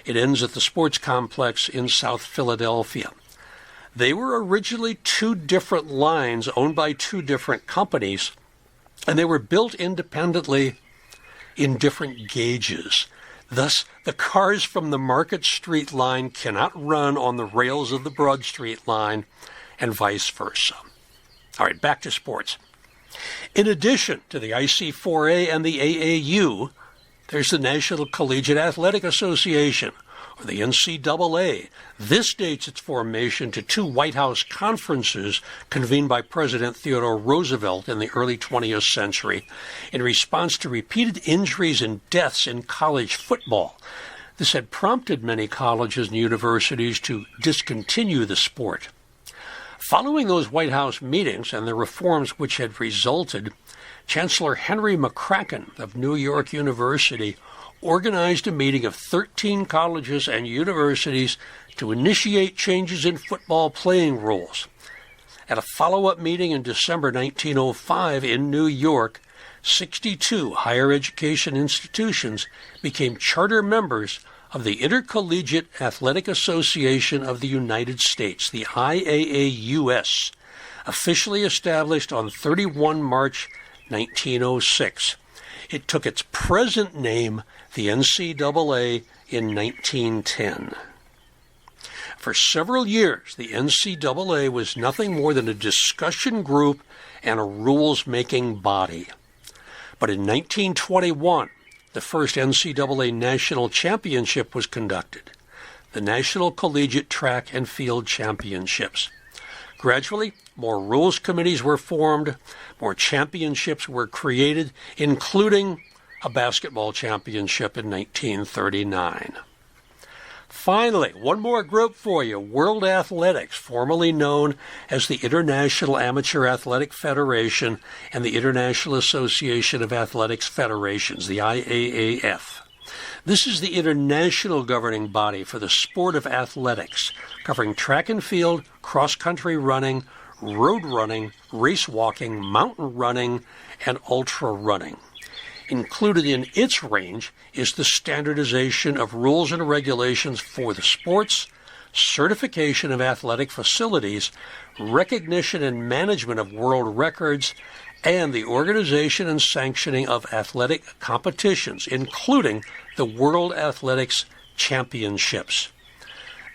[SPEAKER 1] It ends at the sports complex in South Philadelphia. They were originally 2 different lines owned by 2 different companies, and they were built independently in different gauges. Thus, the cars from the Market Street line cannot run on the rails of the Broad Street line, and vice versa. All right, back to sports. In addition to the IC4A and the AAU, there's the National Collegiate Athletic Association, or the NCAA. This dates its formation to 2 White House conferences convened by President Theodore Roosevelt in the early 20th century in response to repeated injuries and deaths in college football. This had prompted many colleges and universities to discontinue the sport. Following those White House meetings and the reforms which had resulted, Chancellor Henry McCracken of New York University organized a meeting of 13 colleges and universities to initiate changes in football playing rules. At a follow-up meeting in December 1905 in New York, 62 higher education institutions became charter members of the Intercollegiate Athletic Association of the United States, the IAAUS, officially established on 31 March 1906. It took its present name, the NCAA, in 1910. For several years, the NCAA was nothing more than a discussion group and a rules-making body. But in 1921, the first NCAA National Championship was conducted, the National Collegiate Track and Field Championships. Gradually, more rules committees were formed, more championships were created, including a basketball championship in 1939. Finally, one more group for you, World Athletics, formerly known as the International Amateur Athletic Federation and the International Association of Athletics Federations, the IAAF. This is the international governing body for the sport of athletics, covering track and field, cross-country running, road running, race walking, mountain running, and ultra running. Included in its range is the standardization of rules and regulations for the sports, certification of athletic facilities, recognition and management of world records, and the organization and sanctioning of athletic competitions, including the World Athletics Championships.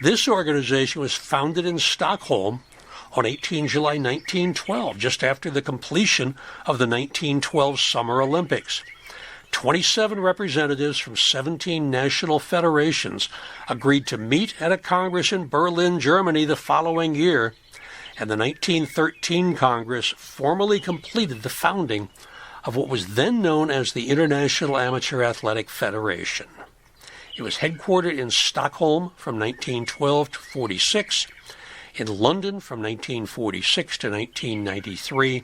[SPEAKER 1] This organization was founded in Stockholm on 18 July 1912, just after the completion of the 1912 Summer Olympics. 27 representatives from 17 national federations agreed to meet at a Congress in Berlin, Germany the following year, and the 1913 Congress formally completed the founding of what was then known as the International Amateur Athletic Federation. It was headquartered in Stockholm from 1912 to 46, in London from 1946 to 1993,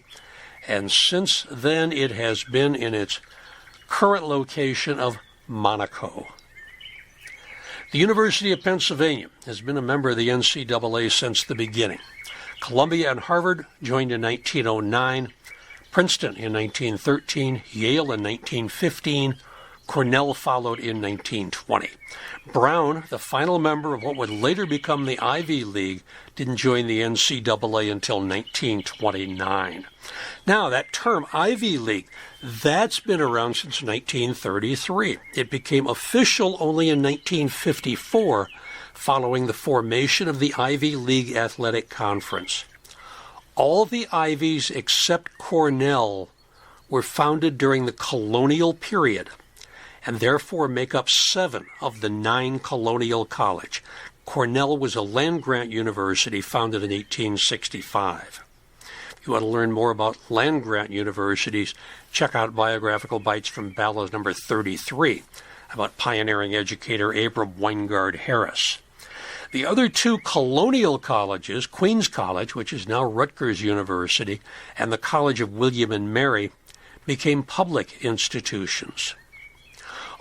[SPEAKER 1] and since then it has been in its current location of Monaco. The University of Pennsylvania has been a member of the NCAA since the beginning. Columbia and Harvard joined in 1909, Princeton in 1913, Yale in 1915, Cornell followed in 1920. Brown, the final member of what would later become the Ivy League, didn't join the NCAA until 1929. Now, that term Ivy League, that's been around since 1933. It became official only in 1954, following the formation of the Ivy League Athletic Conference. All the Ivies except Cornell were founded during the colonial period and therefore make up 7 of the 9 colonial college. Cornell was a land-grant university founded in 1865. If you want to learn more about land-grant universities, check out Biographical Bites from Ballot number 33 about pioneering educator Abram Weingard Harris. The other 2 colonial colleges, Queens College, which is now Rutgers University, and the College of William and Mary, became public institutions.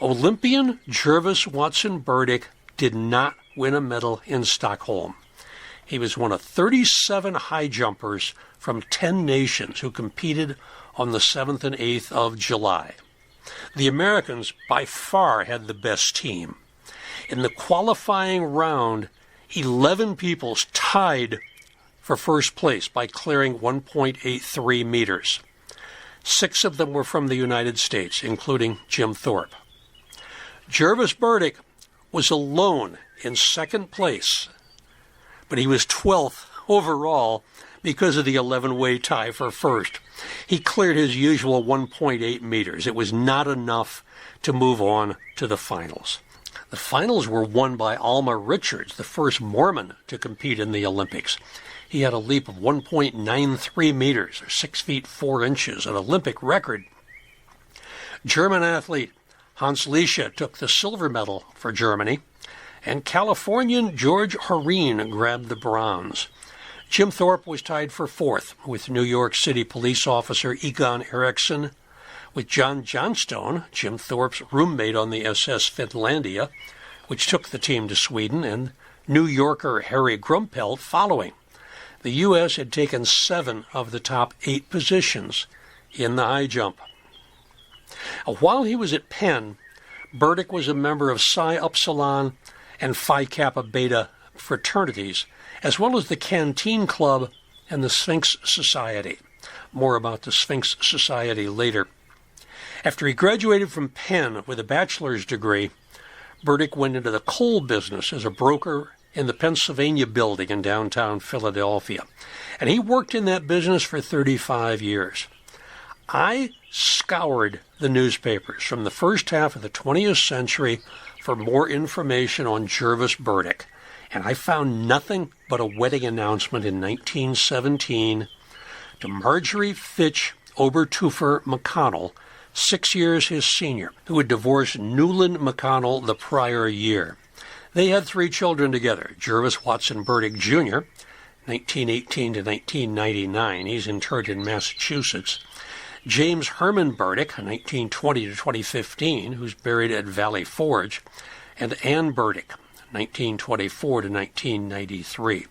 [SPEAKER 1] Olympian Jervis Watson Burdick did not win a medal in Stockholm. He was one of 37 high jumpers from 10 nations who competed on the 7th and 8th of July. The Americans by far had the best team. In the qualifying round, 11 people tied for first place by clearing 1.83 meters. 6 of them were from the United States, including Jim Thorpe. Jervis Burdick was alone in second place, but he was 12th overall because of the 11-way tie for first. He cleared his usual 1.8 meters. It was not enough to move on to the finals. The finals were won by Alma Richards, the first Mormon to compete in the Olympics. He had a leap of 1.93 meters, or 6 feet 4 inches, an Olympic record. German athlete Hans Liesche took the silver medal for Germany, and Californian George Horine grabbed the bronze. Jim Thorpe was tied for 4th with New York City police officer Egon Eriksson, with John Johnstone, Jim Thorpe's roommate on the SS Finlandia, which took the team to Sweden, and New Yorker Harry Grumpelt following. The U.S. had taken 7 of the top 8 positions in the high jump. While he was at Penn, Burdick was a member of Psi Upsilon and Phi Kappa Beta fraternities, as well as the Canteen Club and the Sphinx Society. More about the Sphinx Society later. After he graduated from Penn with a bachelor's degree, Burdick went into the coal business as a broker in the Pennsylvania building in downtown Philadelphia. And he worked in that business for 35 years. I scoured the newspapers from the first half of the 20th century for more information on Jervis Burdick, and I found nothing but a wedding announcement in 1917 to Marjorie Fitch Obertufer McConnell, 6 years his senior, who had divorced Newland McConnell the prior year. They had 3 children together: Jervis Watson Burdick Jr., 1918 to 1999. He's interred in Massachusetts. James Herman Burdick, 1920 to 2015, who's buried at Valley Forge, and Ann Burdick, 1924 to 1993.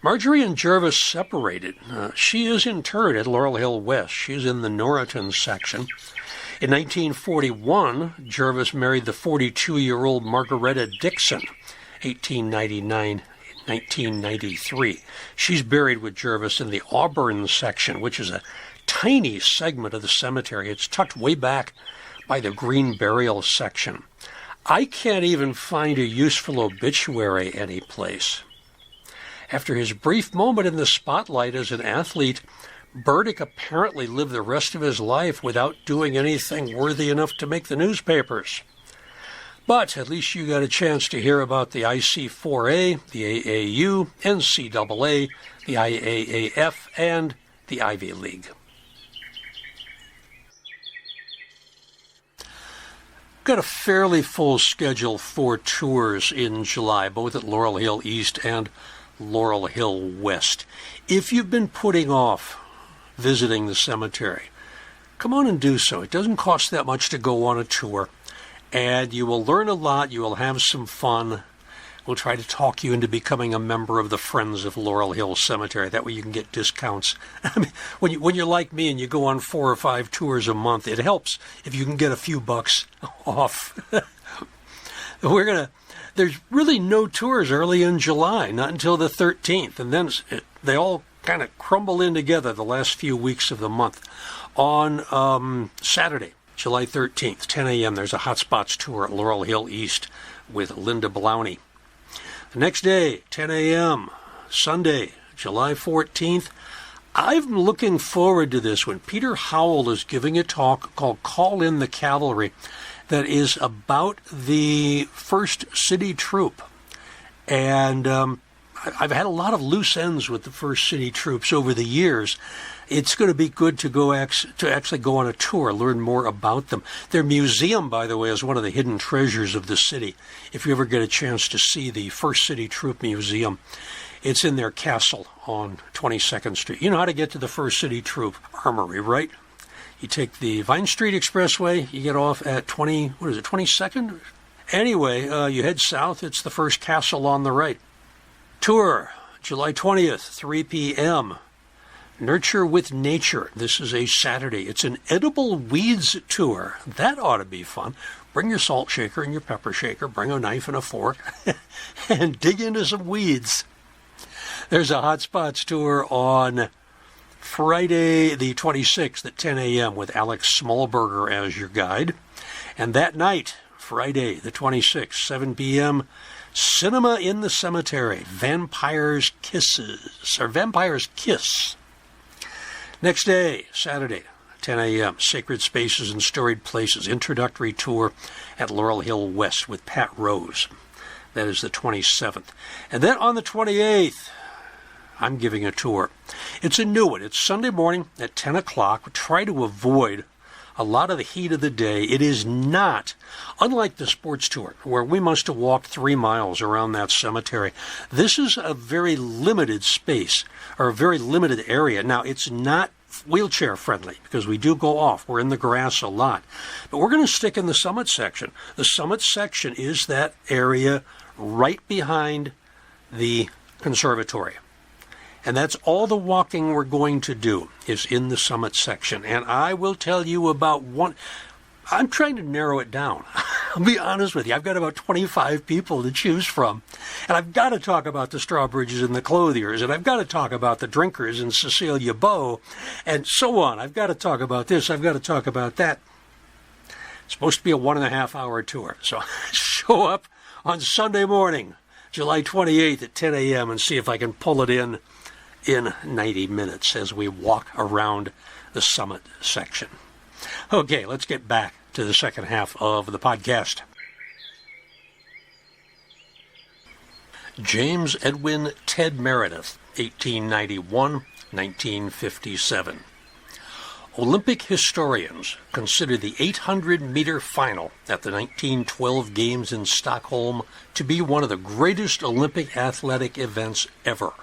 [SPEAKER 1] Marjorie and Jervis separated. She is interred at Laurel Hill West. She's in the Norriton section. In 1941, Jervis married the 42-year-old Margaretta Dixon, 1899-1993. She's buried with Jervis in the Auburn section, which is a tiny segment of the cemetery. It's tucked way back by the green burial section. I can't even find a useful obituary anyplace. After his brief moment in the spotlight as an athlete, Burdick apparently lived the rest of his life without doing anything worthy enough to make the newspapers. But at least you got a chance to hear about the IC4A, the AAU, NCAA, the IAAF, and the Ivy League. Got a fairly full schedule for tours in July, both at Laurel Hill East and Laurel Hill West. If you've been putting off visiting the cemetery, come on and do so. It doesn't cost that much to go on a tour, and you will learn a lot. You will have some fun. We'll try to talk you into becoming a member of the Friends of Laurel Hill Cemetery. That way you can get discounts. I mean, when you're like me and you go on 4 or 5 tours a month, it helps if you can get a few bucks off. There's really no tours early in July, not until the 13th, and then they all kind of crumble in together the last few weeks of the month. On Saturday, July 13th, 10 a.m., there's a Hot Spots tour at Laurel Hill East with Linda Blowney. The next day, 10 a.m., Sunday, July 14th. I'm looking forward to this one. Peter Howell is giving a talk called Call in the Cavalry that is about the 1st City Troop. And I've had a lot of loose ends with the 1st City Troops over the years. It's going to be good to actually go on a tour, learn more about them. Their museum, by the way, is one of the hidden treasures of the city. If you ever get a chance to see the 1st City Troop Museum, it's in their castle on 22nd Street. You know how to get to the 1st City Troop Armory, right? You take the Vine Street Expressway, you get off at 22nd? Anyway, you head south, it's the first castle on the right. Tour, July 20th, 3 p.m., Nurture with Nature. This is a Saturday. It's an edible weeds tour. That ought to be fun. Bring your salt shaker and your pepper shaker. Bring a knife and a fork and dig into some weeds. There's a Hot Spots tour on Friday the 26th at 10 a.m. with Alex Smallberger as your guide. And that night, Friday the 26th, 7 p.m., Cinema in the Cemetery. Vampire's Kiss. Next day, Saturday, 10 a.m., Sacred Spaces and Storied Places, introductory tour at Laurel Hill West with Pat Rose. That is the 27th. And then on the 28th, I'm giving a tour. It's a new one. It's Sunday morning at 10 o'clock. We try to avoid a lot of the heat of the day. It is not, unlike the sports tour, where we must have walked 3 miles around that cemetery. This is a very limited space, or a very limited area. Now, it's not wheelchair friendly, because we do go off. We're in the grass a lot. But we're going to stick in the summit section. The summit section is that area right behind the conservatory. And that's all the walking we're going to do is in the summit section. And I will tell you about one. I'm trying to narrow it down. I'll be honest with you. I've got about 25 people to choose from. And I've got to talk about the Strawbridges and the Clothiers. And I've got to talk about the Drinkers and Cecilia Bow. And so on. I've got to talk about this. I've got to talk about that. It's supposed to be a 1.5 hour tour. So show up on Sunday morning, July 28th at 10 a.m. and see if I can pull it in 90 minutes as we walk around the summit section. Okay, let's get back to the second half of the podcast. James Edwin Ted Meredith, 1891-1957. Olympic historians consider the 800-meter final at the 1912 Games in Stockholm to be one of the greatest Olympic athletic events ever.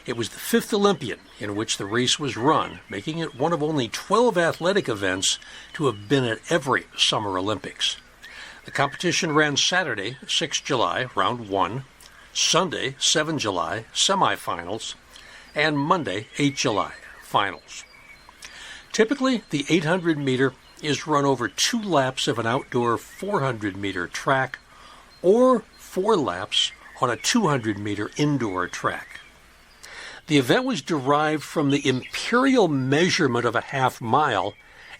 [SPEAKER 1] It was the 5th Olympiad in which the race was run, making it one of only 12 athletic events to have been at every Summer Olympics. The competition ran Saturday, 6 July, round 1, Sunday, 7 July, semifinals, and Monday, 8 July, finals. Typically, the 800-meter is run over 2 laps of an outdoor 400-meter track or 4 laps on a 200-meter indoor track. The event was derived from the imperial measurement of a half mile,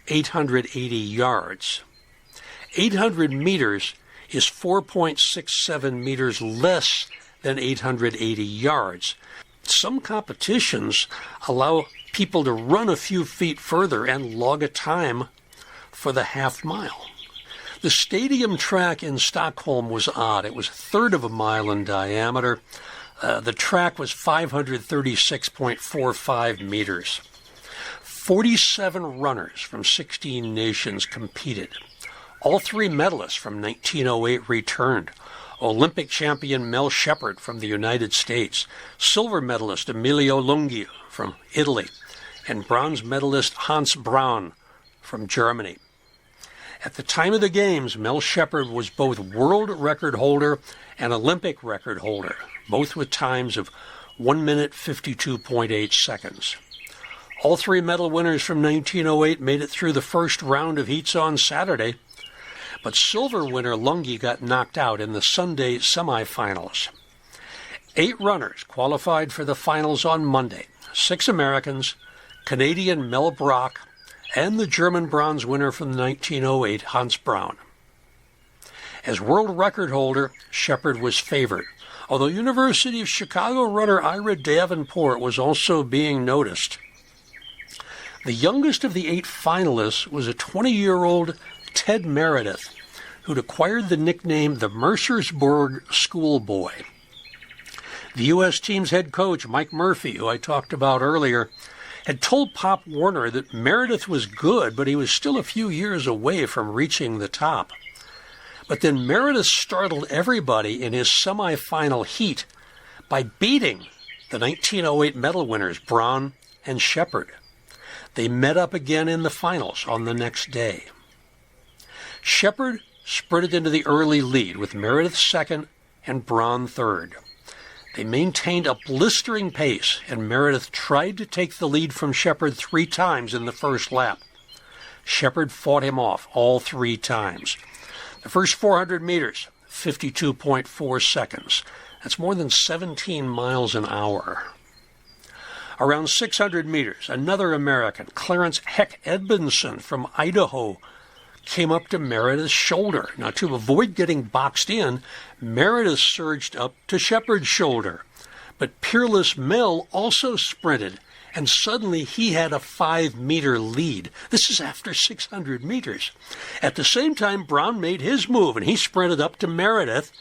[SPEAKER 1] 880 yards. 800 meters is 4.67 meters less than 880 yards. Some competitions allow people to run a few feet further and log a time for the half mile. The stadium track in Stockholm was odd. It was a third of a mile in diameter. The track was 536.45 meters. 47 runners from 16 nations competed. All 3 medalists from 1908 returned. Olympic champion Mel Sheppard from the United States, silver medalist Emilio Lunghi from Italy, and bronze medalist Hans Braun from Germany. At the time of the Games, Mel Sheppard was both world record holder and Olympic record holder, both with times of 1 minute 52.8 seconds. All 3 medal winners from 1908 made it through the first round of heats on Saturday, but silver winner Lunghi got knocked out in the Sunday semifinals. 8 runners qualified for the finals on Monday, 6 Americans, Canadian Mel Brock, and the German bronze winner from 1908, Hans Braun. As world record holder, Sheppard was favored, although University of Chicago runner Ira Davenport was also being noticed. The youngest of the 8 finalists was a 20-year-old Ted Meredith, who'd acquired the nickname the Mercersburg Schoolboy. The U.S. team's head coach, Mike Murphy, who I talked about earlier, had told Pop Warner that Meredith was good, but he was still a few years away from reaching the top. But then Meredith startled everybody in his semifinal heat by beating the 1908 medal winners, Braun and Shepard. They met up again in the finals on the next day. Shepard sprinted into the early lead with Meredith second and Braun third. They maintained a blistering pace, and Meredith tried to take the lead from Shepard 3 times in the first lap. Shepard fought him off all 3 times. The first 400 meters, 52.4 seconds. That's more than 17 miles an hour. Around 600 meters, another American, Clarence Heck Edmondson from Idaho, came up to Meredith's shoulder. Now, to avoid getting boxed in, Meredith surged up to Shepard's shoulder. But Peerless Mel also sprinted, and suddenly he had a 5-meter lead. This is after 600 meters. At the same time, Braun made his move, and he sprinted up to Meredith.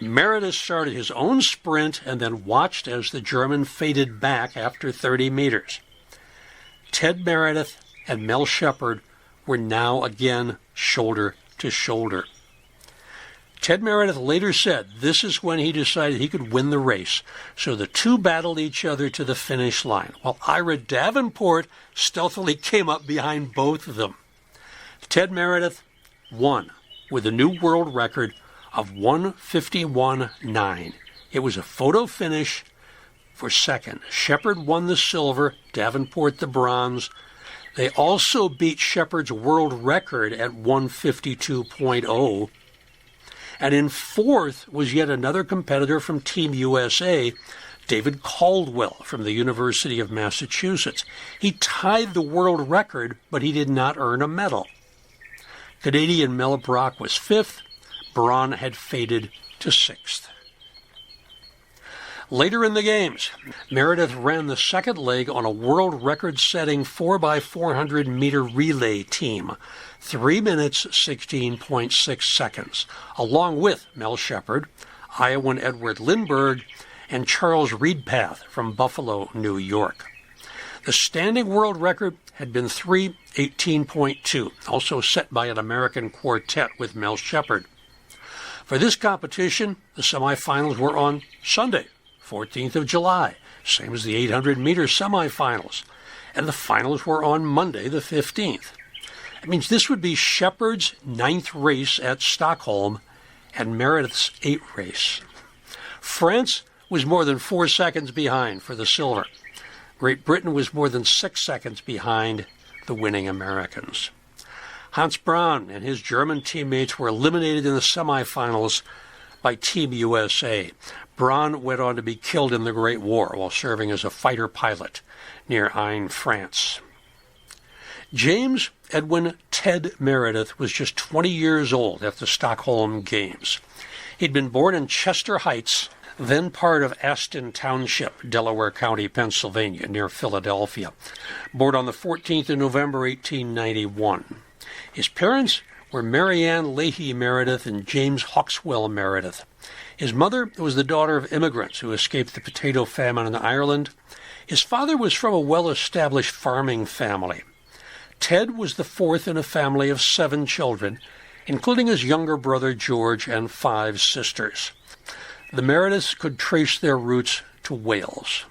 [SPEAKER 1] Meredith started his own sprint and then watched as the German faded back after 30 meters. Ted Meredith and Mel Shepard were now again shoulder to shoulder. Ted Meredith later said this is when he decided he could win the race, so the two battled each other to the finish line, while Ira Davenport stealthily came up behind both of them. Ted Meredith won with a new world record of 1:51.9. It was a photo finish for second. Shepard won the silver, Davenport the bronze. They also beat Shepard's world record at 1:52.0. And in fourth was yet another competitor from Team USA, David Caldwell from the University of Massachusetts. He tied the world record, but he did not earn a medal. Canadian Mel Brock was fifth. Braun had faded to sixth. Later in the games, Meredith ran the second leg on a world record-setting 4x400 meter relay team, 3 minutes 16.6 seconds, along with Mel Shepard, Iowan Edward Lindbergh, and Charles Reedpath from Buffalo, New York. The standing world record had been 3:18.2, also set by an American quartet with Mel Shepard. For this competition, the semifinals were on Sunday, 14th of July, same as the 800-meter semifinals, and the finals were on Monday, the 15th. It means this would be Shepard's 9th race at Stockholm and Meredith's 8th race. France was more than 4 seconds behind for the silver. Great Britain was more than 6 seconds behind the winning Americans. Hans Braun and his German teammates were eliminated in the semifinals by Team USA. Braun went on to be killed in the Great War while serving as a fighter pilot near Ain, France. James Edwin Ted Meredith was just 20 years old at the Stockholm Games. He'd been born in Chester Heights, then part of Aston Township, Delaware County, Pennsylvania, near Philadelphia. Born on the 14th of November, 1891. His parents were Mary Ann Leahy Meredith and James Hawkswell Meredith. His mother was the daughter of immigrants who escaped the potato famine in Ireland. His father was from a well-established farming family. Ted was the fourth in a family of 7 children, including his younger brother George and 5 sisters. The Merediths could trace their roots to Wales.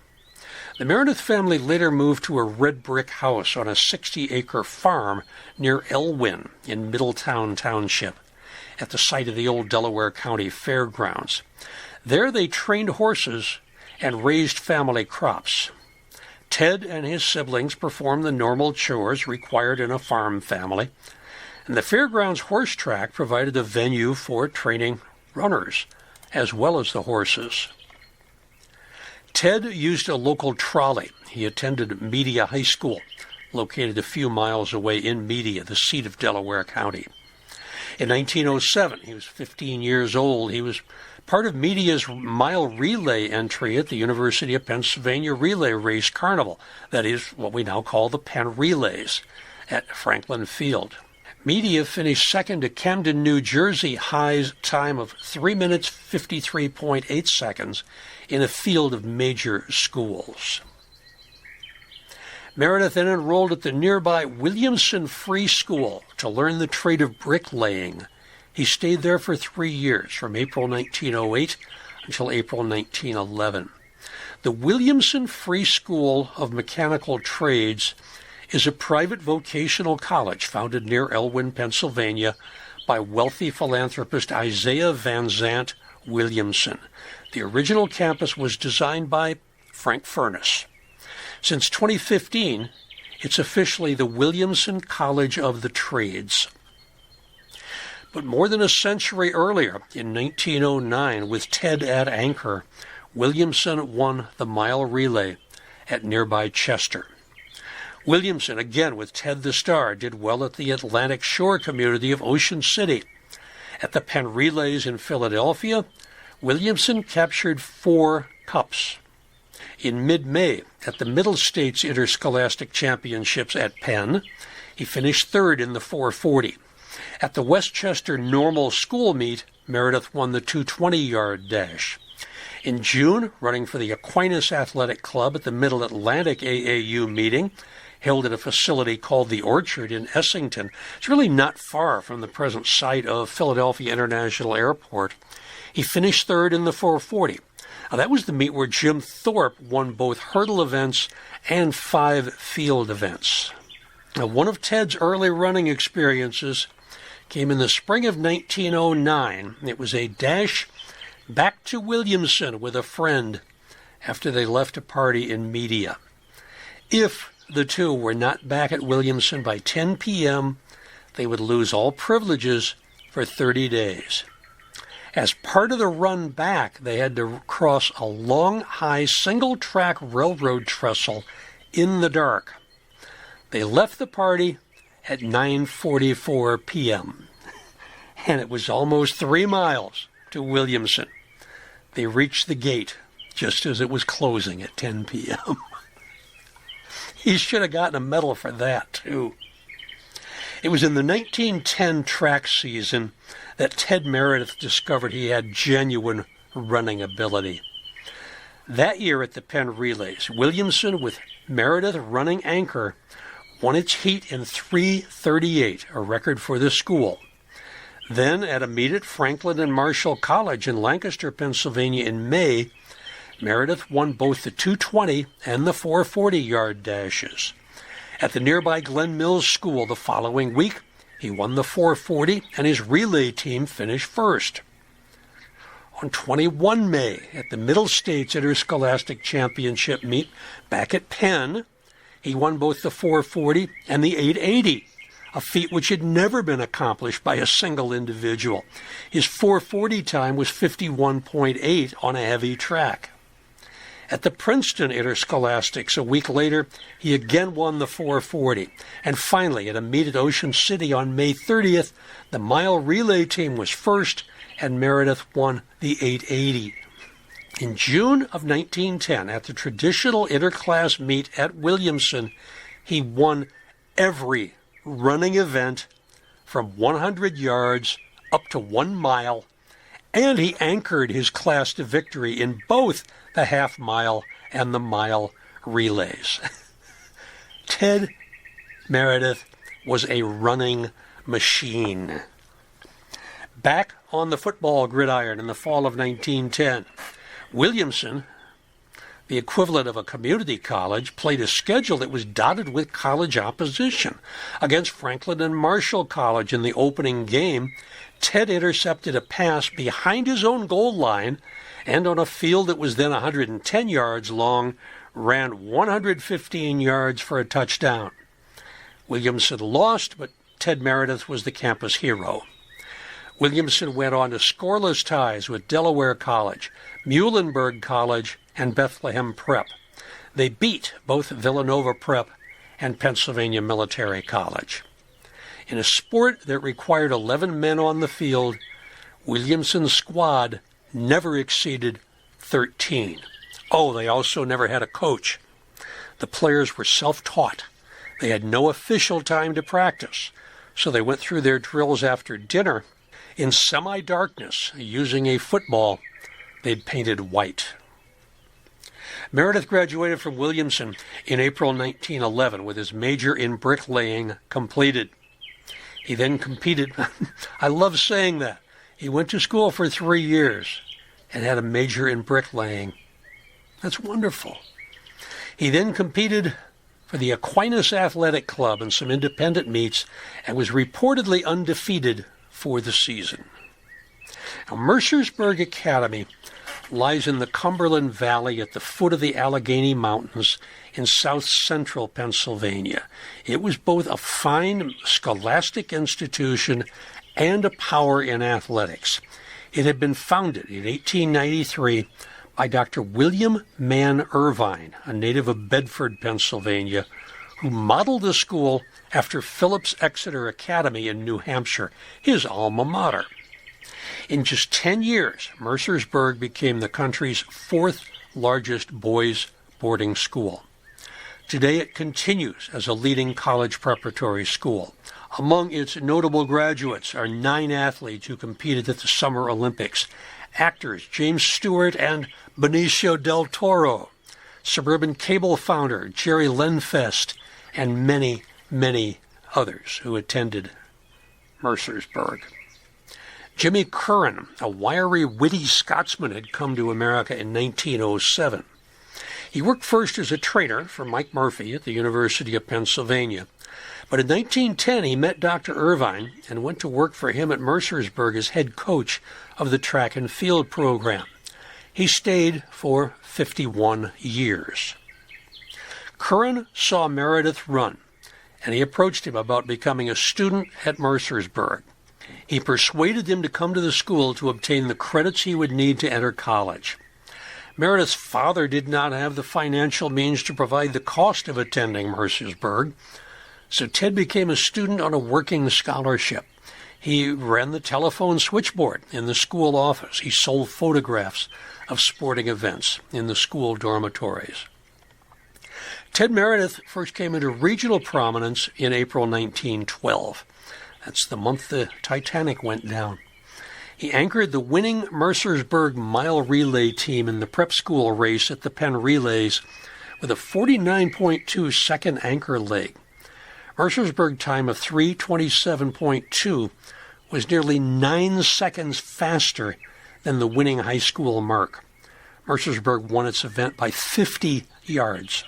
[SPEAKER 1] The Meredith family later moved to a red brick house on a 60-acre farm near Elwyn in Middletown Township, at the site of the old Delaware County Fairgrounds. There they trained horses and raised family crops. Ted and his siblings performed the normal chores required in a farm family, and the Fairgrounds horse track provided a venue for training runners, as well as the horses. Ted used a local trolley. He attended Media High School, located a few miles away in Media, the seat of Delaware County. In 1907, he was 15 years old. He was part of media's mile relay entry at the University of Pennsylvania Relay Race Carnival. That is what we now call the Penn Relays at Franklin Field. Media finished second to Camden, New Jersey High's time of 3 minutes 53.8 seconds in a field of major schools. Meredith then enrolled at the nearby Williamson Free School to learn the trade of bricklaying. He stayed there for 3 years, from April 1908 until April 1911. The Williamson Free School of Mechanical Trades is a private vocational college founded near Edwin, Pennsylvania, by wealthy philanthropist Isaiah Van Zandt Williamson. The original campus was designed by Frank Furness. Since 2015, it's officially the Williamson College of the Trades. But more than a century earlier, in 1909, with Ted at anchor, Williamson won the mile relay at nearby Chester. Williamson, again with Ted the Star, did well at the Atlantic Shore community of Ocean City. At the Penn Relays in Philadelphia, Williamson captured 4 cups. In mid-May, at the Middle States Interscholastic Championships at Penn, he finished third in the 440. At the Westchester Normal School meet, Meredith won the 220-yard dash. In June, running for the Aquinas Athletic Club at the Middle Atlantic AAU meeting, held at a facility called the Orchard in Essington. It's really not far from the present site of Philadelphia International Airport. He finished third in the 440. Now, that was the meet where Jim Thorpe won both hurdle events and 5 field events. Now, one of Ted's early running experiences came in the spring of 1909. It was a dash back to Williamson with a friend after they left a party in Media. If the two were not back at Williamson by 10 p.m., they would lose all privileges for 30 days. As part of the run back, they had to cross a long, high, single-track railroad trestle in the dark. They left the party at 9:44 p.m., and it was almost 3 miles to Williamson. They reached the gate just as it was closing at 10 p.m. He should have gotten a medal for that, too. It was in the 1910 track season that Ted Meredith discovered he had genuine running ability. That year at the Penn Relays, Williamson, with Meredith running anchor, won its heat in 3:38, a record for the school. Then, at a meet at Franklin and Marshall College in Lancaster, Pennsylvania in May, Meredith won both the 220 and the 440-yard dashes. At the nearby Glen Mills School the following week, he won the 440, and his relay team finished first. On 21 May, at the Middle States Interscholastic Championship meet back at Penn, he won both the 440 and the 880, a feat which had never been accomplished by a single individual. His 440 time was 51.8 on a heavy track. At the Princeton Interscholastics a week later, he again won the 440. And finally, at a meet at Ocean City on May 30th, the mile relay team was first, and Meredith won the 880. In June of 1910, at the traditional interclass meet at Williamson, he won every running event from 100 yards up to 1 mile, and he anchored his class to victory in both the half-mile and the mile relays. Ted Meredith was a running machine. Back on the football gridiron in the fall of 1910, Williamson, the equivalent of a community college, played a schedule that was dotted with college opposition. Against Franklin and Marshall College in the opening game, Ted intercepted a pass behind his own goal line, and on a field that was then 110 yards long, ran 115 yards for a touchdown. Williamson lost, but Ted Meredith was the campus hero. Williamson went on to scoreless ties with Delaware College, Muhlenberg College, and Bethlehem Prep. They beat both Villanova Prep and Pennsylvania Military College. In a sport that required 11 men on the field, Williamson's squad never exceeded 13. Oh, they also never had a coach. The players were self-taught. They had no official time to practice, so they went through their drills after dinner in semi-darkness using a football they'd painted white. Meredith graduated from Williamson in April 1911 with his major in bricklaying completed. He then competed. I love saying that. He went to school for 3 years and had a major in bricklaying. That's wonderful. He then competed for the Aquinas Athletic Club in some independent meets and was reportedly undefeated for the season. Now, Mercersburg Academy lies in the Cumberland Valley at the foot of the Allegheny Mountains in south-central Pennsylvania. It was both a fine scholastic institution and a power in athletics. It had been founded in 1893 by Dr. William Mann Irvine, a native of Bedford, Pennsylvania, who modeled the school after Phillips Exeter Academy in New Hampshire, his alma mater. In just 10 years, Mercersburg became the country's 4th largest boys' boarding school. Today it continues as a leading college preparatory school. Among its notable graduates are 9 athletes who competed at the Summer Olympics: actors James Stewart and Benicio del Toro, suburban cable founder Jerry Lenfest, and many, many others who attended Mercersburg. Jimmy Curran, a wiry, witty Scotsman, had come to America in 1907. He worked first as a trainer for Mike Murphy at the University of Pennsylvania. But in 1910, he met Dr. Irvine and went to work for him at Mercersburg as head coach of the track and field program. He stayed for 51 years. Curran saw Meredith run, and he approached him about becoming a student at Mercersburg. He persuaded him to come to the school to obtain the credits he would need to enter college. Meredith's father did not have the financial means to provide the cost of attending Mercersburg, so Ted became a student on a working scholarship. He ran the telephone switchboard in the school office. He sold photographs of sporting events in the school dormitories. Ted Meredith first came into regional prominence in April 1912. That's the month the Titanic went down. He anchored the winning Mercersburg mile relay team in the prep school race at the Penn Relays with a 49.2 second anchor leg. Mercersburg time of 3:27.2 was nearly 9 seconds faster than the winning high school mark. Mercersburg won its event by 50 yards.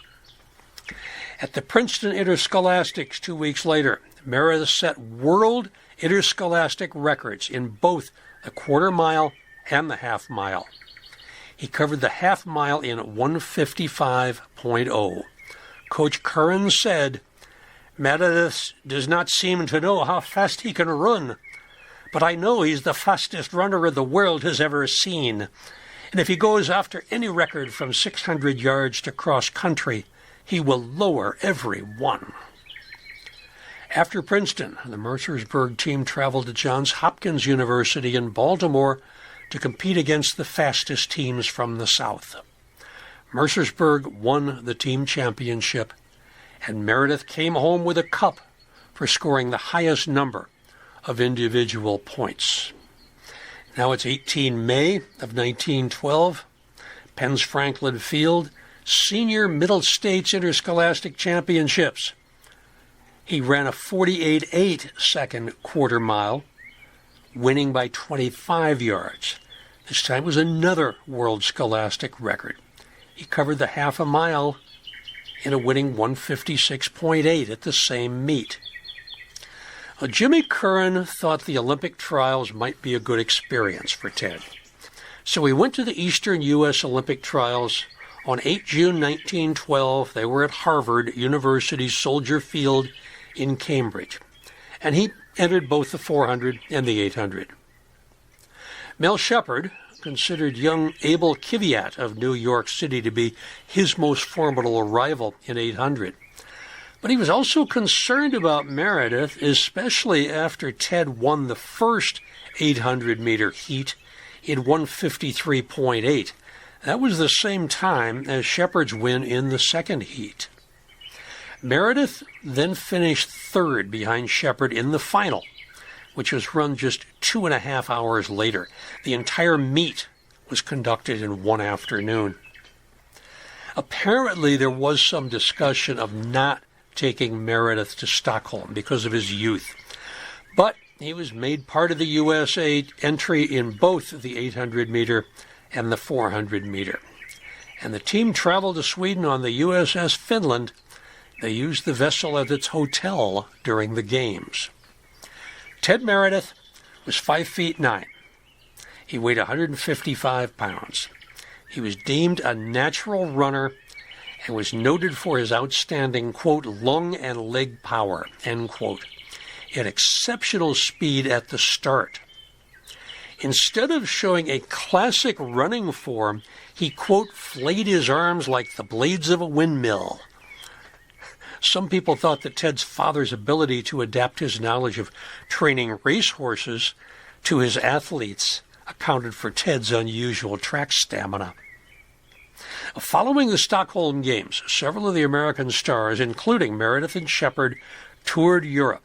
[SPEAKER 1] At the Princeton Interscholastics 2 weeks later, Meredith set world interscholastic records in both the quarter mile and the half mile. He covered the half mile in 1:55.0. Coach Curran said, "Meredith does not seem to know how fast he can run, but I know he's the fastest runner the world has ever seen. And if he goes after any record from 600 yards to cross country, he will lower every one." After Princeton, the Mercersburg team traveled to Johns Hopkins University in Baltimore to compete against the fastest teams from the South. Mercersburg won the team championship, and Meredith came home with a cup for scoring the highest number of individual points. Now it's 18 May of 1912, Penn's Franklin Field, Senior Middle States Interscholastic Championships. He ran a 48.8 second quarter mile, winning by 25 yards. This time was another world scholastic record. He covered the half a mile in a winning 1:56.8 at the same meet. Well, Jimmy Curran thought the Olympic trials might be a good experience for Ted. So he went to the Eastern U.S. Olympic trials on 8 June 1912. They were at Harvard University's Soldier Field in Cambridge, and he entered both the 400 and the 800. Mel Sheppard considered young Abel Kiviat of New York City to be his most formidable rival in 800. But he was also concerned about Meredith, especially after Ted won the first 800-meter heat in 1:53.8. That was the same time as Shepard's win in the second heat. Meredith then finished third behind Shepard in the final, which was run just 2.5 hours later. The entire meet was conducted in one afternoon. Apparently, there was some discussion of not taking Meredith to Stockholm because of his youth, but he was made part of the USA entry in both the 800-meter and the 400-meter. And the team traveled to Sweden on the USS Finland. They used the vessel as its hotel during the games. Ted Meredith was 5 feet 9. He weighed 155 pounds. He was deemed a natural runner and was noted for his outstanding, quote, lung and leg power, end quote. He had exceptional speed at the start. Instead of showing a classic running form, he, quote, flayed his arms like the blades of a windmill. Some people thought that Ted's father's ability to adapt his knowledge of training racehorses to his athletes accounted for Ted's unusual track stamina. Following the Stockholm Games, several of the American stars, including Meredith and Shepard, toured Europe.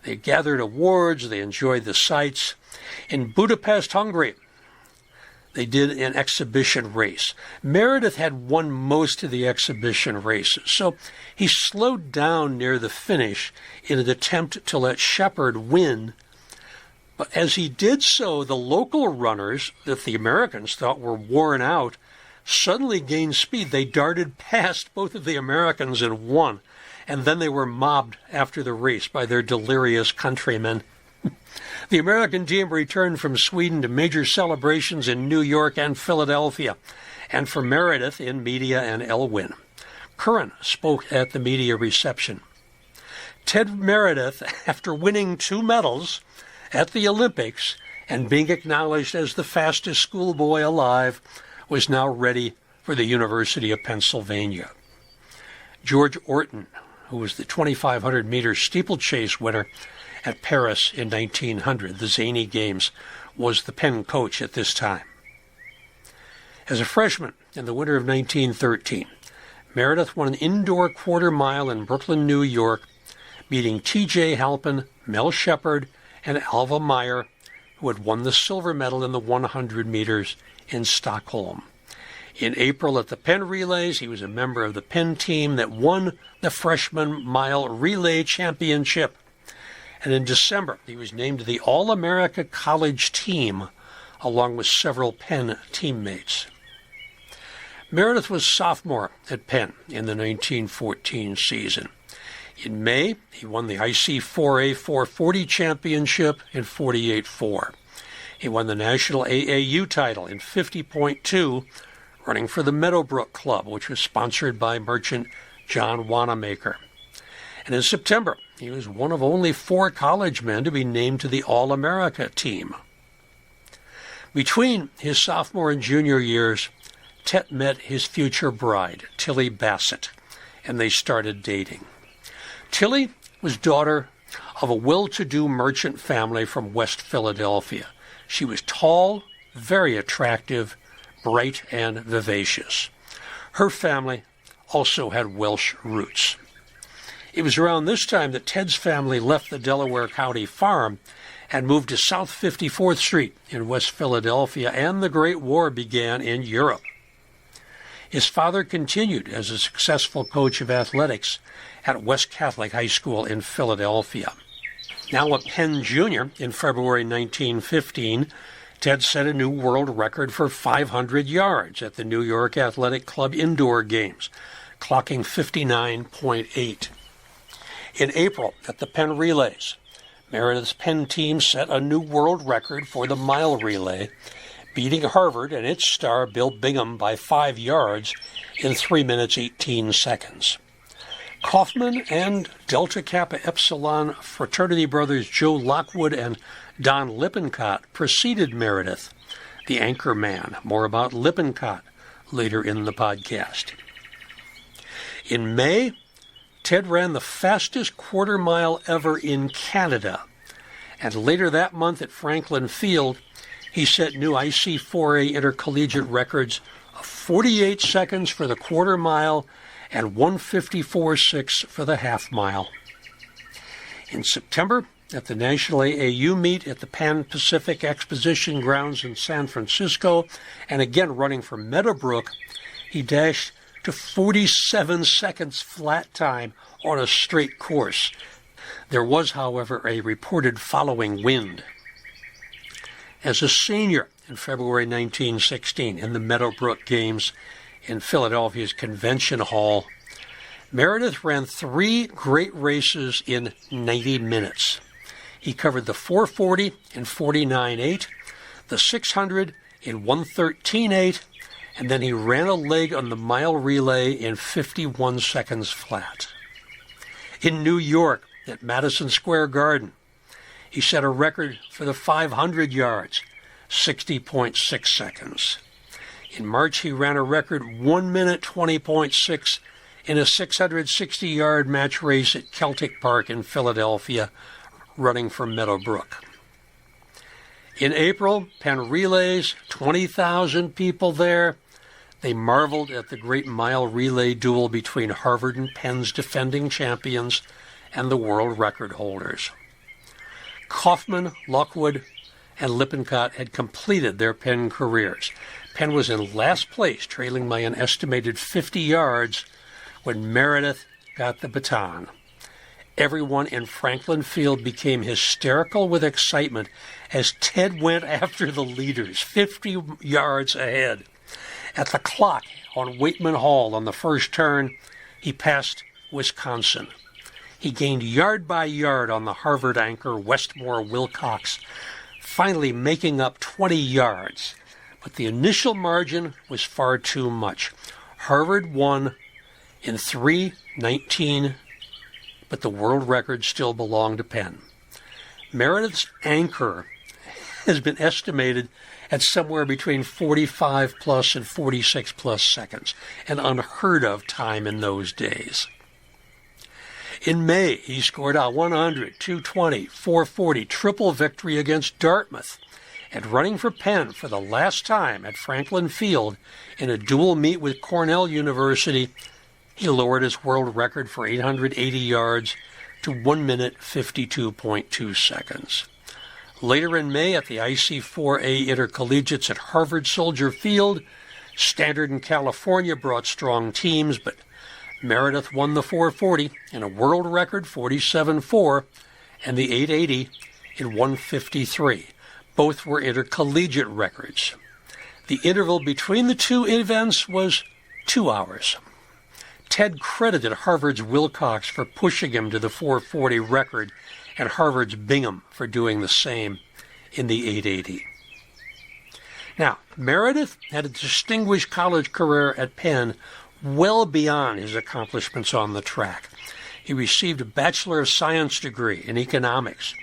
[SPEAKER 1] They gathered awards, they enjoyed the sights. In Budapest, Hungary, they did an exhibition race. Meredith had won most of the exhibition races, so he slowed down near the finish in an attempt to let Shepard win. But as he did so, the local runners that the Americans thought were worn out suddenly gained speed. They darted past both of the Americans and won, and then they were mobbed after the race by their delirious countrymen. The American team returned from Sweden to major celebrations in New York and Philadelphia, and for Meredith in Media and Elwyn. Curran spoke at the media reception. Ted Meredith, after winning 2 medals at the Olympics and being acknowledged as the fastest schoolboy alive, was now ready for the University of Pennsylvania. George Orton, who was the 2,500-meter steeplechase winner at Paris in 1900, the zany games, was the Penn coach at this time. As a freshman in the winter of 1913, Meredith won an indoor quarter mile in Brooklyn, New York, beating T.J. Halpin, Mel Shepard, and Alva Meyer, who had won the silver medal in the 100 meters in Stockholm. In April at the Penn Relays, he was a member of the Penn team that won the freshman mile relay championship. And in December, he was named to the All-America College team, along with several Penn teammates. Meredith was sophomore at Penn in the 1914 season. In May, he won the IC4A 440 championship in 48.4. He won the national AAU title in 50.2, running for the Meadowbrook Club, which was sponsored by merchant John Wanamaker. And in September, he was one of only 4 college men to be named to the All-America team. Between his sophomore and junior years, Ted met his future bride, Tilly Bassett, and they started dating. Tilly was daughter of a well-to-do merchant family from West Philadelphia. She was tall, very attractive, bright, and vivacious. Her family also had Welsh roots. It was around this time that Ted's family left the Delaware County farm and moved to South 54th Street in West Philadelphia, and the Great War began in Europe. His father continued as a successful coach of athletics at West Catholic High School in Philadelphia. Now a Penn junior, in February 1915, Ted set a new world record for 500 yards at the New York Athletic Club indoor games, clocking 59.8. In April, at the Penn Relays, Meredith's Penn team set a new world record for the mile relay, beating Harvard and its star Bill Bingham by 5 yards in 3 minutes 18 seconds. Kaufman and Delta Kappa Epsilon fraternity brothers Joe Lockwood and Don Lippincott preceded Meredith, the anchor man. More about Lippincott later in the podcast. In May, Ted ran the fastest quarter mile ever in Canada. And later that month at Franklin Field, he set new IC4A intercollegiate records of 48 seconds for the quarter mile and 1:54.6 for the half mile. In September, at the National AAU meet at the Pan Pacific Exposition Grounds in San Francisco, and again running for Meadowbrook, he dashed to 47 seconds flat time on a straight course. There was, however, a reported following wind. As a senior in February 1916 in the Meadowbrook Games in Philadelphia's Convention Hall, Meredith ran 3 great races in 90 minutes. He covered the 440 in 49.8, the 600 in 113.8, and then he ran a leg on the mile relay in 51 seconds flat. In New York at Madison Square Garden, he set a record for the 500 yards, 60.6 seconds. In March, he ran a record 1 minute 20.6 in a 660-yard match race at Celtic Park in Philadelphia, running for Meadowbrook. In April, Penn Relays, 20,000 people there. They marveled at the great mile relay duel between Harvard and Penn's defending champions and the world record holders. Kaufman, Lockwood, and Lippincott had completed their Penn careers. Penn was in last place, trailing by an estimated 50 yards, when Meredith got the baton. Everyone in Franklin Field became hysterical with excitement as Ted went after the leaders, 50 yards ahead. At the clock on Waitman Hall on the first turn, he passed Wisconsin. He gained yard by yard on the Harvard anchor Westmore Wilcox, finally making up 20 yards. But the initial margin was far too much. Harvard won in 3:19, but the world record still belonged to Penn. Meredith's anchor has been estimated at somewhere between 45 plus and 46 plus seconds, an unheard of time in those days. In May, he scored a 100, 220, 440 triple victory against Dartmouth, and running for Penn for the last time at Franklin Field in a dual meet with Cornell University, he lowered his world record for 880 yards to 1 minute 52.2 seconds. Later in May at the IC4A Intercollegiates at Harvard Soldier Field, Standard and California brought strong teams, but Meredith won the 440 in a world record 47.4 and the 880 in 1:53. Both were intercollegiate records. The interval between the two events was 2 hours. Ted credited Harvard's Wilcox for pushing him to the 440 record and Harvard's Bingham for doing the same in the 880. Now, Meredith had a distinguished college career at Penn well beyond his accomplishments on the track. He received a Bachelor of Science degree in economics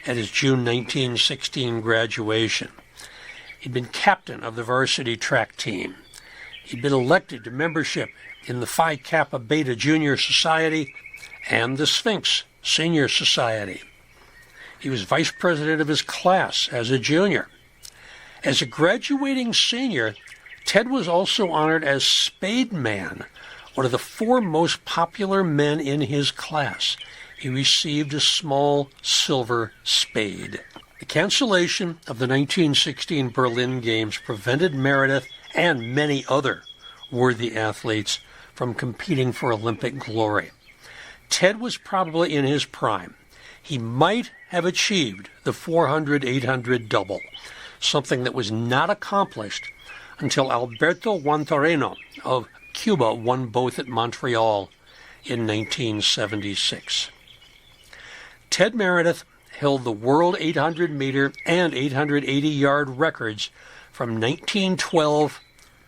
[SPEAKER 1] at his June 1916 graduation. He'd been captain of the varsity track team. He'd been elected to membership in the Phi Kappa Beta Junior Society and the Sphinx Senior Society. He was vice president of his class as a junior. As a graduating senior, Ted was also honored as Spade Man, one of the 4 most popular men in his class. He received a small silver spade. The cancellation of the 1916 Berlin Games prevented Meredith and many other worthy athletes from competing for Olympic glory. Ted was probably in his prime. He might have achieved the 400-800 double, something that was not accomplished until Alberto Guantareno of Cuba won both at Montreal in 1976. Ted Meredith held the world 800-meter and 880-yard records from 1912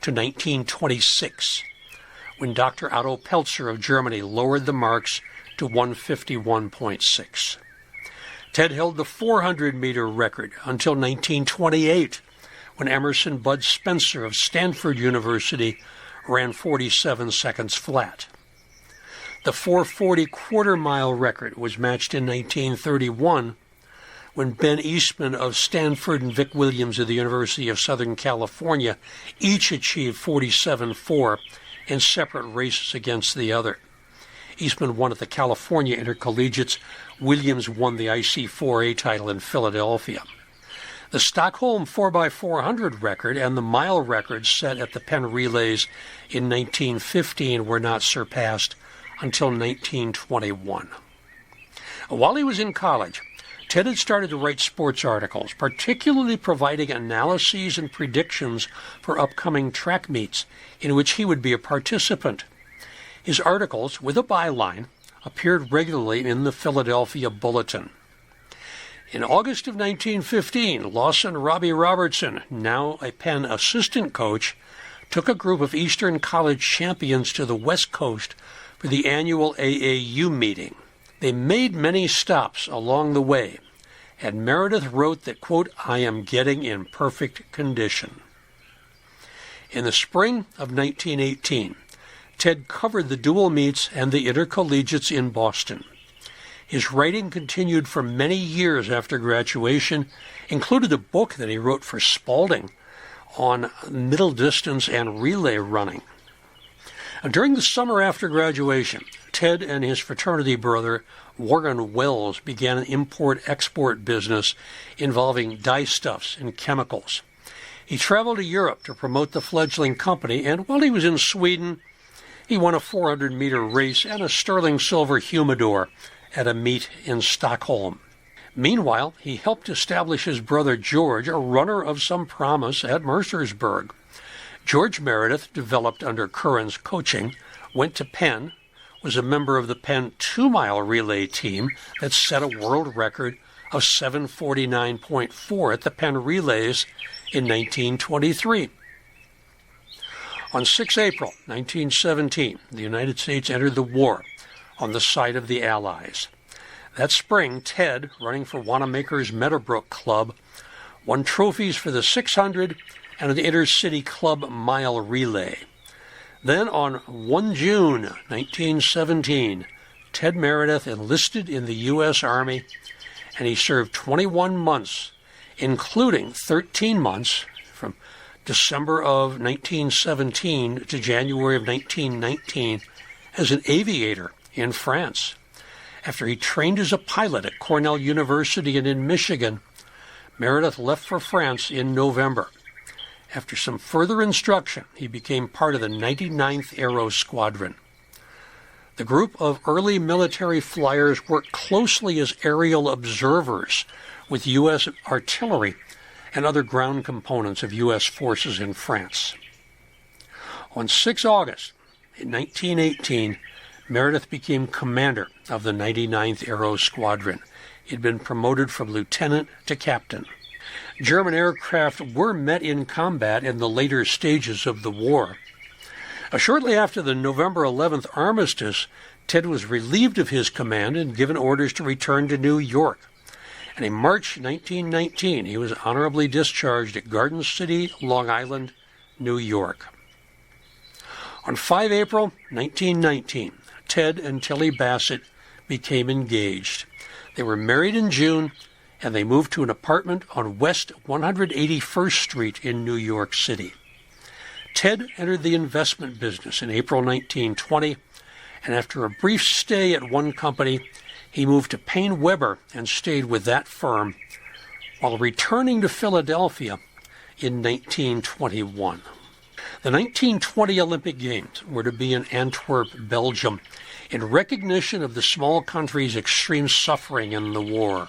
[SPEAKER 1] to 1926, when Dr. Otto Pelzer of Germany lowered the marks to 151.6. Ted held the 400-meter record until 1928, when Emerson Bud Spencer of Stanford University ran 47 seconds flat. The 440 quarter-mile record was matched in 1931 when Ben Eastman of Stanford and Vic Williams of the University of Southern California each achieved 47.4 in separate races against the other. Eastman won at the California Intercollegiates. Williams won the IC4A title in Philadelphia. The Stockholm 4x400 record and the mile record set at the Penn Relays in 1915 were not surpassed until 1921. While he was in college, Ted had started to write sports articles, particularly providing analyses and predictions for upcoming track meets in which he would be a participant. His articles, with a byline, appeared regularly in the Philadelphia Bulletin. In August of 1915, Lawson Robbie Robertson, now a Penn assistant coach, took a group of Eastern College champions to the West Coast for the annual AAU meeting. They made many stops along the way, and Meredith wrote that, quote, "I am getting in perfect condition." In the spring of 1918, Ted covered the dual meets and the intercollegiates in Boston. His writing continued for many years after graduation, included a book that he wrote for Spalding on middle distance and relay running. During the summer after graduation, Ted and his fraternity brother, Warren Wells, began an import-export business involving dyestuffs and chemicals. He traveled to Europe to promote the fledgling company, and while he was in Sweden, he won a 400-meter race and a sterling silver humidor at a meet in Stockholm. Meanwhile, he helped establish his brother George, a runner of some promise, at Mercersburg. George Meredith, developed under Curran's coaching, went to Penn, was a member of the Penn 2-mile relay team that set a world record of 7:49.4 at the Penn Relays in 1923. On 6 April 1917, the United States entered the war on the side of the Allies. That spring, Ted, running for Wanamaker's Meadowbrook Club, won trophies for the 600 and the Intercity Club Mile Relay. Then on 1 June 1917, Ted Meredith enlisted in the U.S. Army, and he served 21 months, including 13 months from December of 1917 to January of 1919 as an aviator in France. After he trained as a pilot at Cornell University and in Michigan, Meredith left for France in November. After some further instruction, he became part of the 99th Aero Squadron. The group of early military flyers worked closely as aerial observers with U.S. artillery and other ground components of U.S. forces in France. On 6 August 1918, Meredith became commander of the 99th Aero Squadron. He had been promoted from lieutenant to captain. German aircraft were met in combat in the later stages of the war. Shortly after the November 11th armistice, Ted was relieved of his command and given orders to return to New York. And in March 1919, he was honorably discharged at Garden City, Long Island, New York. On 5 April 1919, Ted and Tilly Bassett became engaged. They were married in June, and they moved to an apartment on West 181st Street in New York City. Ted entered the investment business in April 1920, and after a brief stay at one company, he moved to Payne Weber and stayed with that firm while returning to Philadelphia in 1921. The 1920 Olympic Games were to be in Antwerp, Belgium, in recognition of the small country's extreme suffering in the war.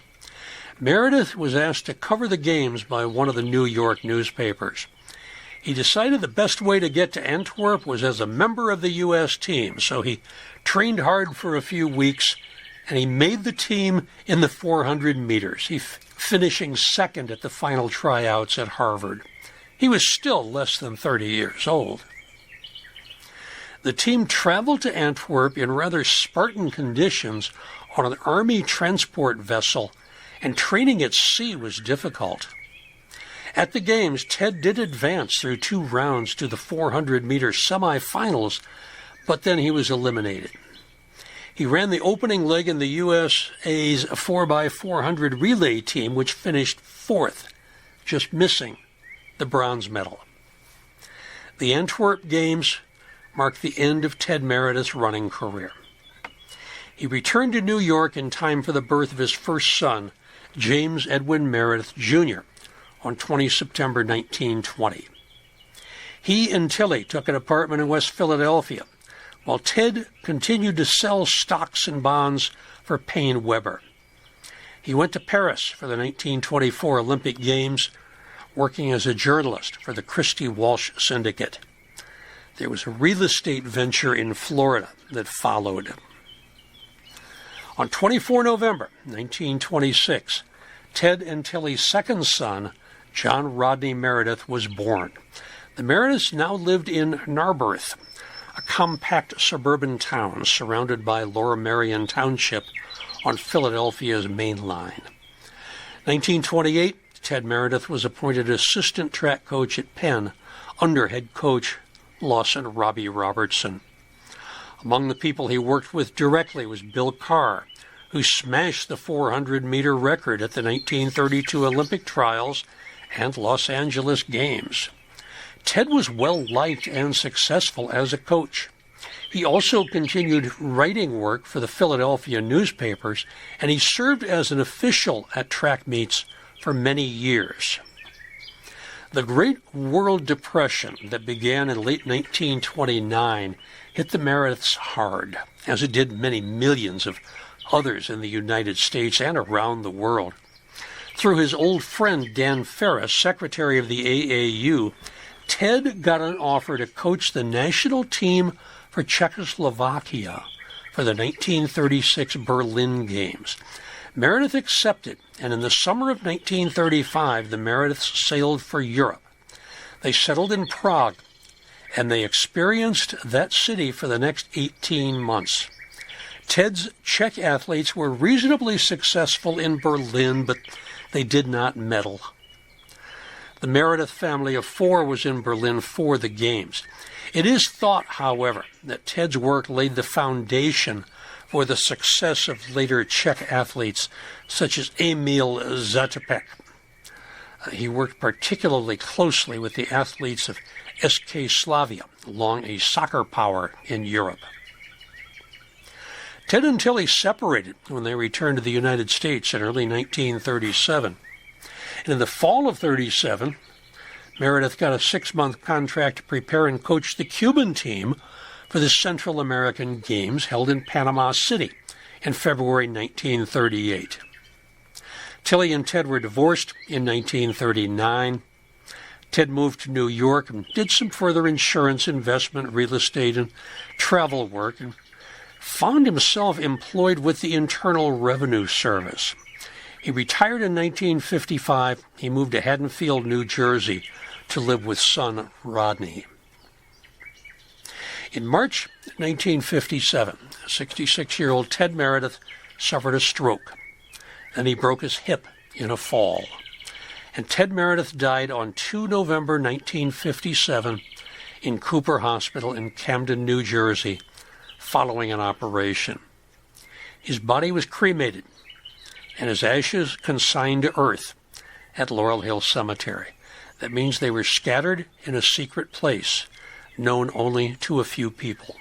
[SPEAKER 1] Meredith was asked to cover the games by one of the New York newspapers. He decided the best way to get to Antwerp was as a member of the U.S. team, so he trained hard for a few weeks, and he made the team in the 400 meters, finishing second at the final tryouts at Harvard. He was still less than 30 years old. The team traveled to Antwerp in rather Spartan conditions on an Army transport vessel, and training at sea was difficult. At the Games, Ted did advance through 2 rounds to the 400-meter semifinals, but then he was eliminated. He ran the opening leg in the USA's 4x400 relay team, which finished fourth, just missing the bronze medal. The Antwerp Games marked the end of Ted Meredith's running career. He returned to New York in time for the birth of his first son, James Edwin Meredith, Jr., on 20 September 1920. He and Tilly took an apartment in West Philadelphia, while Ted continued to sell stocks and bonds for Payne Weber. He went to Paris for the 1924 Olympic Games, working as a journalist for the Christie Walsh Syndicate. There was a real estate venture in Florida that followed. On 24 November 1926, Ted and Tilly's second son, John Rodney Meredith, was born. The Merediths now lived in Narberth, a compact suburban town surrounded by Laura Marion Township on Philadelphia's main line. 1928, Ted Meredith was appointed assistant track coach at Penn under head coach Lawson Robbie Robertson. Among the people he worked with directly was Bill Carr, who smashed the 400-meter record at the 1932 Olympic trials and Los Angeles Games. Ted was well-liked and successful as a coach. He also continued writing work for the Philadelphia newspapers, and he served as an official at track meets for many years. The Great World Depression that began in late 1929 hit the Merediths hard, as it did many millions of others in the United States and around the world. Through his old friend Dan Ferris, secretary of the AAU, Ted got an offer to coach the national team for Czechoslovakia for the 1936 Berlin Games. Meredith accepted, and in the summer of 1935, the Merediths sailed for Europe. They settled in Prague, and they experienced that city for the next 18 months. Ted's Czech athletes were reasonably successful in Berlin, but they did not medal. The Meredith family of four was in Berlin for the Games. It is thought, however, that Ted's work laid the foundation for the success of later Czech athletes, such as Emil Zatopek. He worked particularly closely with the athletes of SK Slavia along a soccer power in Europe. Ted and Tilly separated when they returned to the United States in early 1937. And in the fall of 1937, Meredith got a 6-month contract to prepare and coach the Cuban team for the Central American Games held in Panama City in February 1938. Tilly and Ted were divorced in 1939. Ted moved to New York and did some further insurance, investment, real estate, and travel work, and found himself employed with the Internal Revenue Service. He retired in 1955. He moved to Haddonfield, New Jersey, to live with son Rodney. In March 1957, 66-year-old Ted Meredith suffered a stroke. Then he broke his hip in a fall. And Ted Meredith died on 2 November 1957 in Cooper Hospital in Camden, New Jersey, following an operation. His body was cremated and his ashes consigned to earth at Laurel Hill Cemetery. That means they were scattered in a secret place known only to a few people.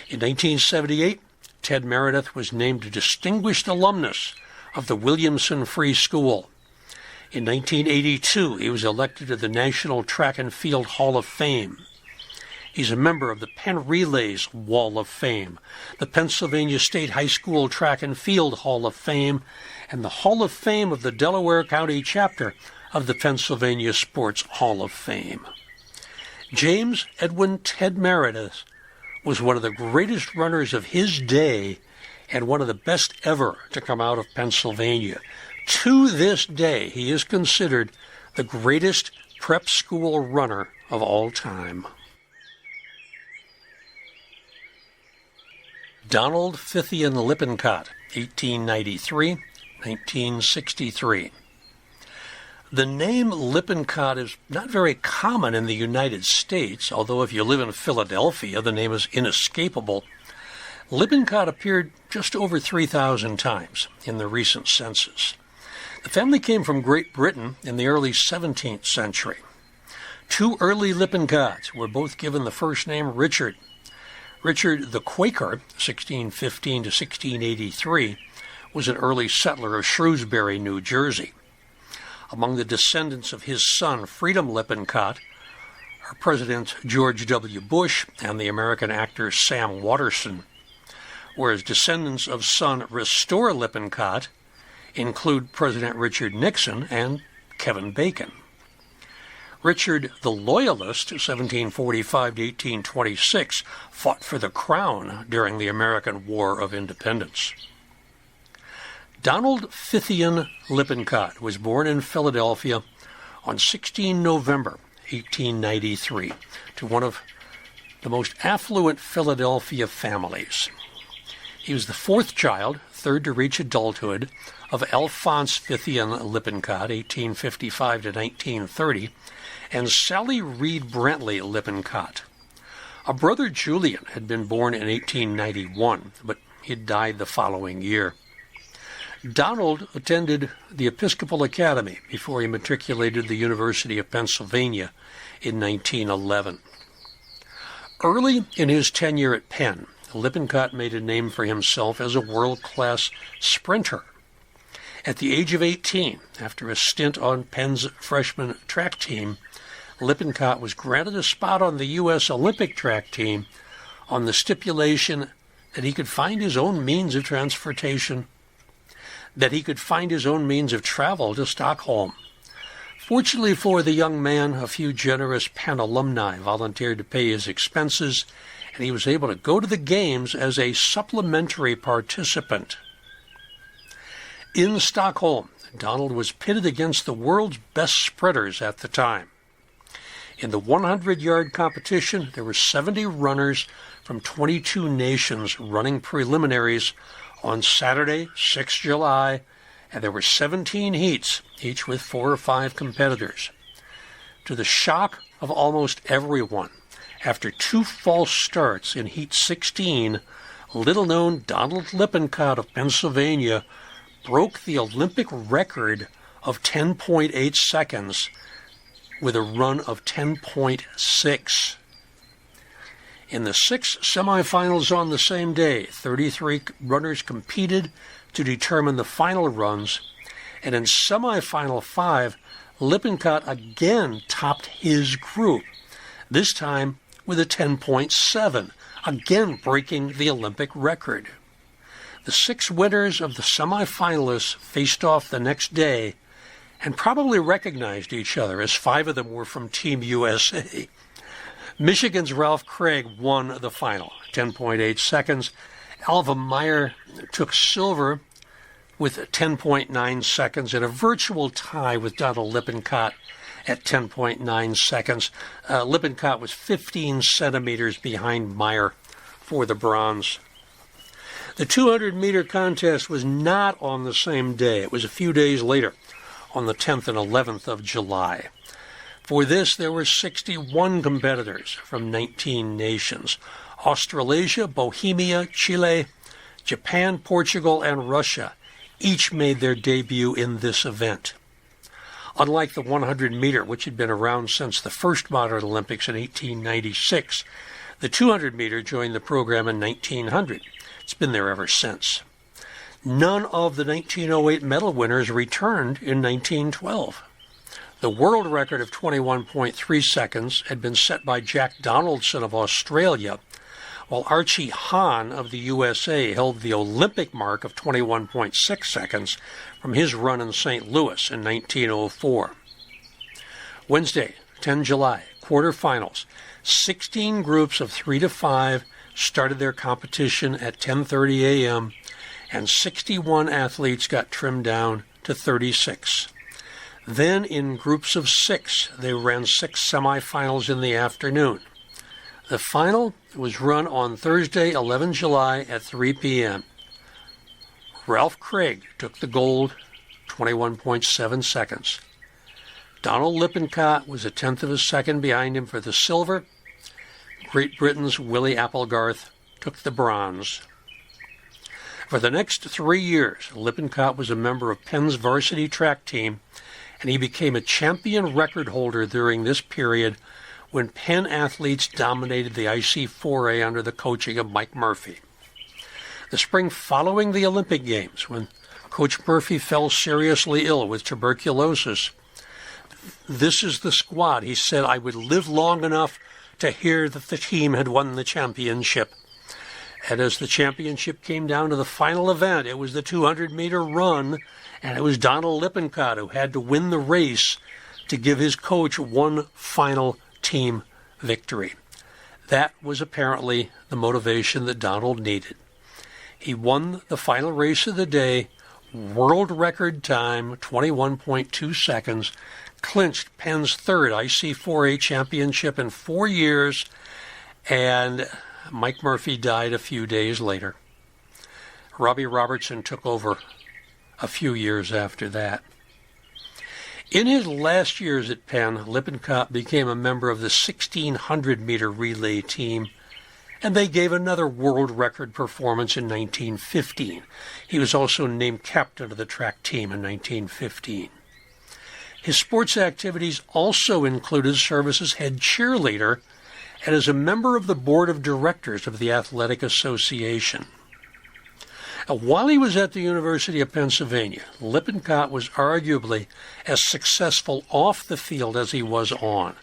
[SPEAKER 1] In 1978, Ted Meredith was named a distinguished alumnus of the Williamson Free School. In 1982, he was elected to the National Track and Field Hall of Fame. He's a member of the Penn Relays Wall of Fame, the Pennsylvania State High School Track and Field Hall of Fame, and the Hall of Fame of the Delaware County chapter of the Pennsylvania Sports Hall of Fame. James Edwin Ted Meredith was one of the greatest runners of his day and one of the best ever to come out of Pennsylvania. To this day, he is considered the greatest prep school runner of all time. Donald Fithian Lippincott, 1893-1963. The name Lippincott is not very common in the United States, although if you live in Philadelphia, the name is inescapable. Lippincott appeared just over 3,000 times in the recent census. The family came from Great Britain in the early 17th century. Two early Lippincotts were both given the first name Richard. Richard the Quaker, 1615 to 1683, was an early settler of Shrewsbury, New Jersey. Among the descendants of his son, Freedom Lippincott, are President George W. Bush and the American actor Sam Waterston, whereas descendants of son Restore Lippincott include President Richard Nixon and Kevin Bacon. Richard the Loyalist, 1745 to 1826, fought for the crown during the American War of Independence. Donald Fithian Lippincott was born in Philadelphia on 16 November 1893 to one of the most affluent Philadelphia families. He was the fourth child, third to reach adulthood, of Alphonse Fithian Lippincott, 1855 to 1930, and Sally Reed Brentley Lippincott. A brother, Julian, had been born in 1891, but he died the following year. Donald attended the Episcopal Academy before he matriculated the University of Pennsylvania in 1911. Early in his tenure at Penn, Lippincott made a name for himself as a world-class sprinter. At the age of 18, after a stint on Penn's freshman track team, Lippincott was granted a spot on the U.S. Olympic track team on the stipulation that he could find his own means of transportation, that he could find his own means of travel to Stockholm. Fortunately for the young man, a few generous Penn alumni volunteered to pay his expenses, and he was able to go to the games as a supplementary participant. In Stockholm, Donald was pitted against the world's best sprinters at the time. In the 100-yard competition, there were 70 runners from 22 nations running preliminaries on Saturday, 6 July, and there were 17 heats, each with 4 or 5 competitors. To the shock of almost everyone, after 2 false starts in Heat 16, little-known Donald Lippincott of Pennsylvania broke the Olympic record of 10.8 seconds with a run of 10.6. In the 6 semifinals on the same day, 33 runners competed to determine the final runs, and in semifinal 5, Lippincott again topped his group, this time with a 10.7, again breaking the Olympic record. The 6 winners of the semifinalists faced off the next day and probably recognized each other, as 5 of them were from Team USA. Michigan's Ralph Craig won the final, 10.8 seconds. Alva Meyer took silver with 10.9 seconds in a virtual tie with Donald Lippincott at 10.9 seconds. Lippincott was 15 centimeters behind Meyer for the bronze. The 200-meter contest was not on the same day. It was a few days later, on the 10th and 11th of July. For this, there were 61 competitors from 19 nations: Australasia, Bohemia, Chile, Japan, Portugal, and Russia. Each made their debut in this event. Unlike the 100-meter, which had been around since the first modern Olympics in 1896, the 200-meter joined the program in 1900. It's been there ever since. None of the 1908 medal winners returned in 1912. The world record of 21.3 seconds had been set by Jack Donaldson of Australia, while Archie Hahn of the USA held the Olympic mark of 21.6 seconds from his run in St. Louis in 1904. Wednesday, 10 July, quarterfinals. 16 groups of 3 to 5 started their competition at 10:30 a.m., and 61 athletes got trimmed down to 36. Then, in groups of 6, they ran 6 semifinals in the afternoon. The final was run on Thursday, 11 July at 3 p.m. Ralph Craig took the gold, 21.7 seconds. Donald Lippincott was a tenth of a second behind him for the silver. Great Britain's Willie Applegarth took the bronze. For the next 3 years, Lippincott was a member of Penn's varsity track team, and he became a champion record holder during this period when Penn athletes dominated the IC4A under the coaching of Mike Murphy. The spring following the Olympic Games, when Coach Murphy fell seriously ill with tuberculosis, this is the squad. He said, "I would live long enough to hear that the team had won the championship." And as the championship came down to the final event, it was the 200-meter run, and it was Donald Lippincott who had to win the race to give his coach one final team victory. That was apparently the motivation that Donald needed. He won the final race of the day, world record time, 21.2 seconds, clinched Penn's third IC4A championship in 4 years, and Mike Murphy died a few days later. Robbie Robertson took over a few years after that. In his last years at Penn, Lippincott became a member of the 1,600-meter relay team, and they gave another world record performance in 1915. He was also named captain of the track team in 1915. His sports activities also included service as head cheerleader and as a member of the board of directors of the Athletic Association. While he was at the University of Pennsylvania, Lippincott was arguably as successful off the field as he was on.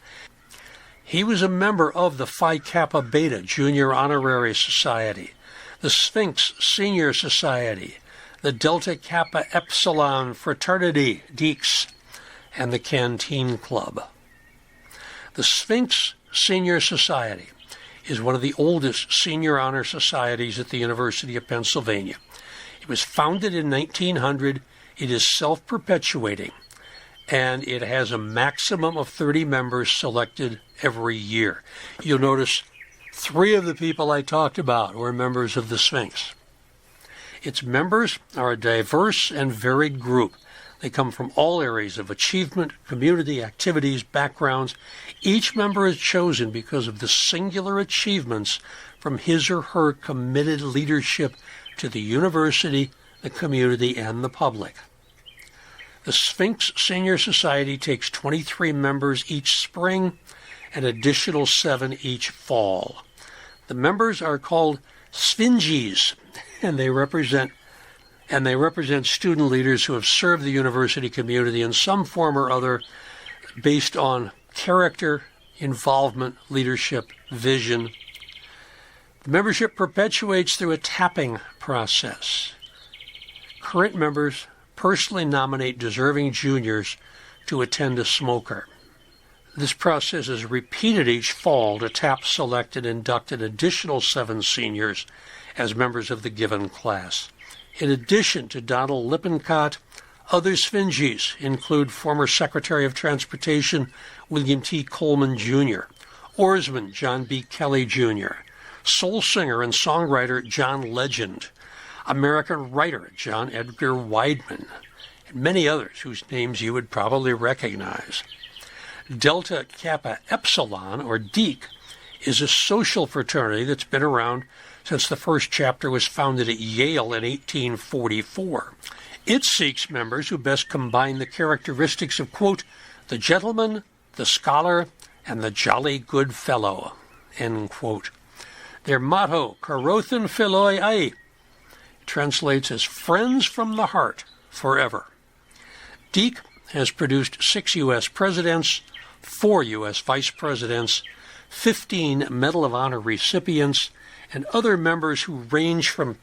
[SPEAKER 1] He was a member of the Phi Kappa Beta Junior Honorary Society, the Sphinx Senior Society, the Delta Kappa Epsilon Fraternity, Deeks, and the Canteen Club. The Sphinx Senior Society is one of the oldest senior honor societies at the University of Pennsylvania. It was founded in 1900. It is self-perpetuating, and it has a maximum of 30 members selected every year. You'll notice 3 of the people I talked about were members of the Sphinx. Its members are a diverse and varied group. They come from all areas of achievement, community, activities, backgrounds. Each member is chosen because of the singular achievements from his or her committed leadership to the university, the community, and the public. The Sphinx Senior Society takes 23 members each spring, an additional 7 each fall. The members are called Sphinges, and they represent student leaders who have served the university community in some form or other based on character, involvement, leadership, vision. The membership perpetuates through a tapping process. Current members personally nominate deserving juniors to attend a smoker. This process is repeated each fall to tap, select, and induct an additional 7 seniors as members of the given class. In addition to Donald Lippincott, other Sphinges include former Secretary of Transportation William T. Coleman, Jr., oarsman John B. Kelly, Jr., soul singer and songwriter John Legend, American writer John Edgar Wideman, and many others whose names you would probably recognize. Delta Kappa Epsilon, or DEEK, is a social fraternity that's been around since the first chapter was founded at Yale in 1844. It seeks members who best combine the characteristics of, quote, the gentleman, the scholar, and the jolly good fellow, end quote. Their motto, Karothen Philoi Ai, translates as friends from the heart forever. DEEK has produced 6 U.S. presidents, 4 U.S. vice presidents, 15 Medal of Honor recipients, and other members who range from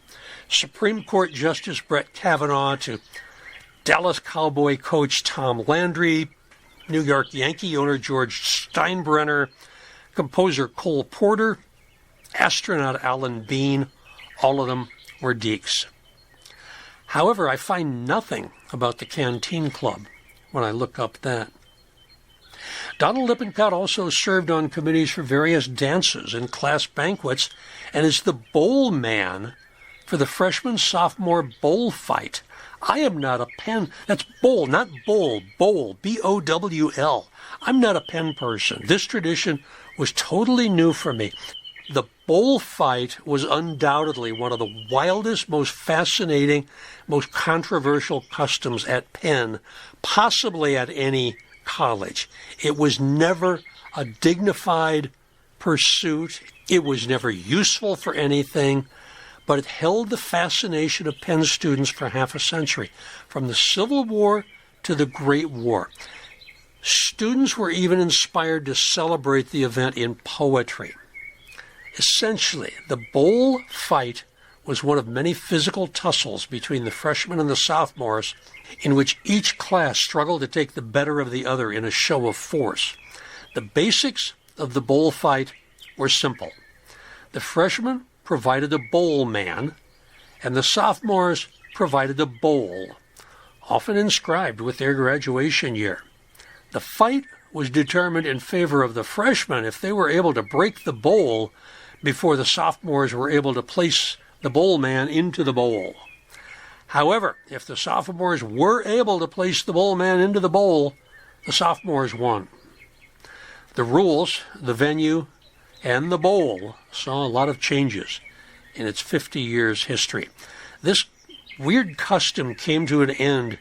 [SPEAKER 1] Supreme Court Justice Brett Kavanaugh to Dallas Cowboy coach Tom Landry, New York Yankee owner George Steinbrenner, composer Cole Porter, astronaut Alan Bean. All of them were Deeks. However, I find nothing about the Canteen Club when I look up that. Donald Lippincott also served on committees for various dances and class banquets and is the bowl man for the freshman-sophomore bowl fight. I am not a Penn. That's bowl, not bowl. Bowl, B-O-W-L. I'm not a Penn person. This tradition was totally new for me. The bullfight was undoubtedly one of the wildest, most fascinating, most controversial customs at Penn, possibly at any college. It was never a dignified pursuit. It was never useful for anything, but it held the fascination of Penn students for half a century, from the Civil War to the Great War. Students were even inspired to celebrate the event in poetry. Essentially, the bull fight was one of many physical tussles between the freshmen and the sophomores, in which each class struggled to take the better of the other in a show of force. The basics of the bull fight were simple. The freshmen provided a bowl man, and the sophomores provided a bowl, often inscribed with their graduation year. The fight was determined in favor of the freshmen if they were able to break the bowl before the sophomores were able to place the bowl man into the bowl. However, if the sophomores were able to place the bowl man into the bowl, the sophomores won. The rules, the venue, and the bowl saw a lot of changes in its 50 years history. This weird custom came to an end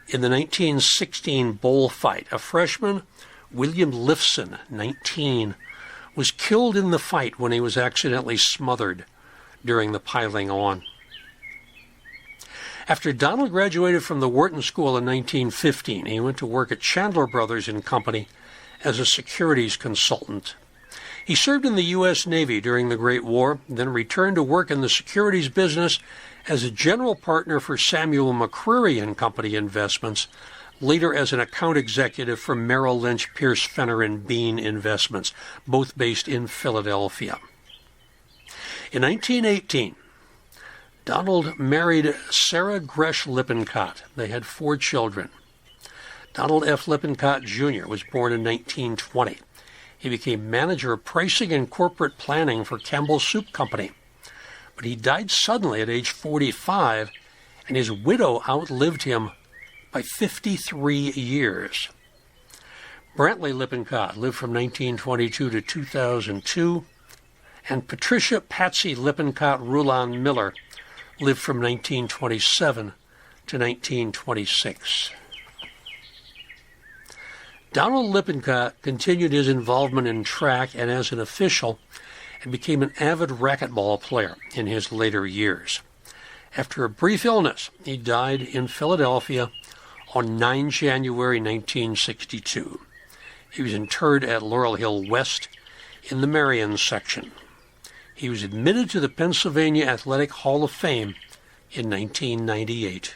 [SPEAKER 1] in the 1916 bullfight. A freshman, William Lifson, 19, was killed in the fight when he was accidentally smothered during the piling on. After Donald graduated from the Wharton School in 1915, he went to work at Chandler Brothers and Company as a securities consultant. He served in the U.S. Navy during the Great War, then returned to work in the securities business as a general partner for Samuel McCreary and Company Investments, later as an account executive for Merrill Lynch, Pierce, Fenner, and Bean Investments, both based in Philadelphia. In 1918, Donald married Sarah Gresh Lippincott. They had 4 children. Donald F. Lippincott, Jr. was born in 1920. He became manager of pricing and corporate planning for Campbell Soup Company. But he died suddenly at age 45, and his widow outlived him by 53 years. Brantley Lippincott lived from 1922 to 2002, and Patricia Patsy Lippincott Rulon Miller lived from 1927 to 1926. Donald Lippincott continued his involvement in track and as an official, and became an avid racquetball player in his later years. After a brief illness, he died in Philadelphia on 9 January 1962. He was interred at Laurel Hill West in the Marion section. He was admitted to the Pennsylvania Athletic Hall of Fame in 1998.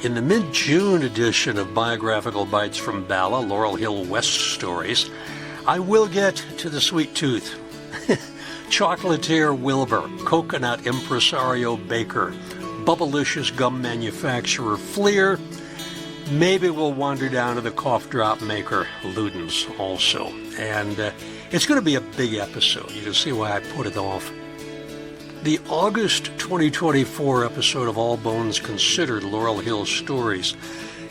[SPEAKER 1] In the mid-June edition of Biographical Bites from Bala, Laurel Hill West Stories, I will get to the sweet tooth. Chocolatier Wilbur, coconut impresario baker, bubblicious gum manufacturer Fleer. Maybe we'll wander down to the cough drop maker Ludens also. And it's going to be a big episode. You can see why I put it off. The August 2024 episode of All Bones Considered Laurel Hill Stories,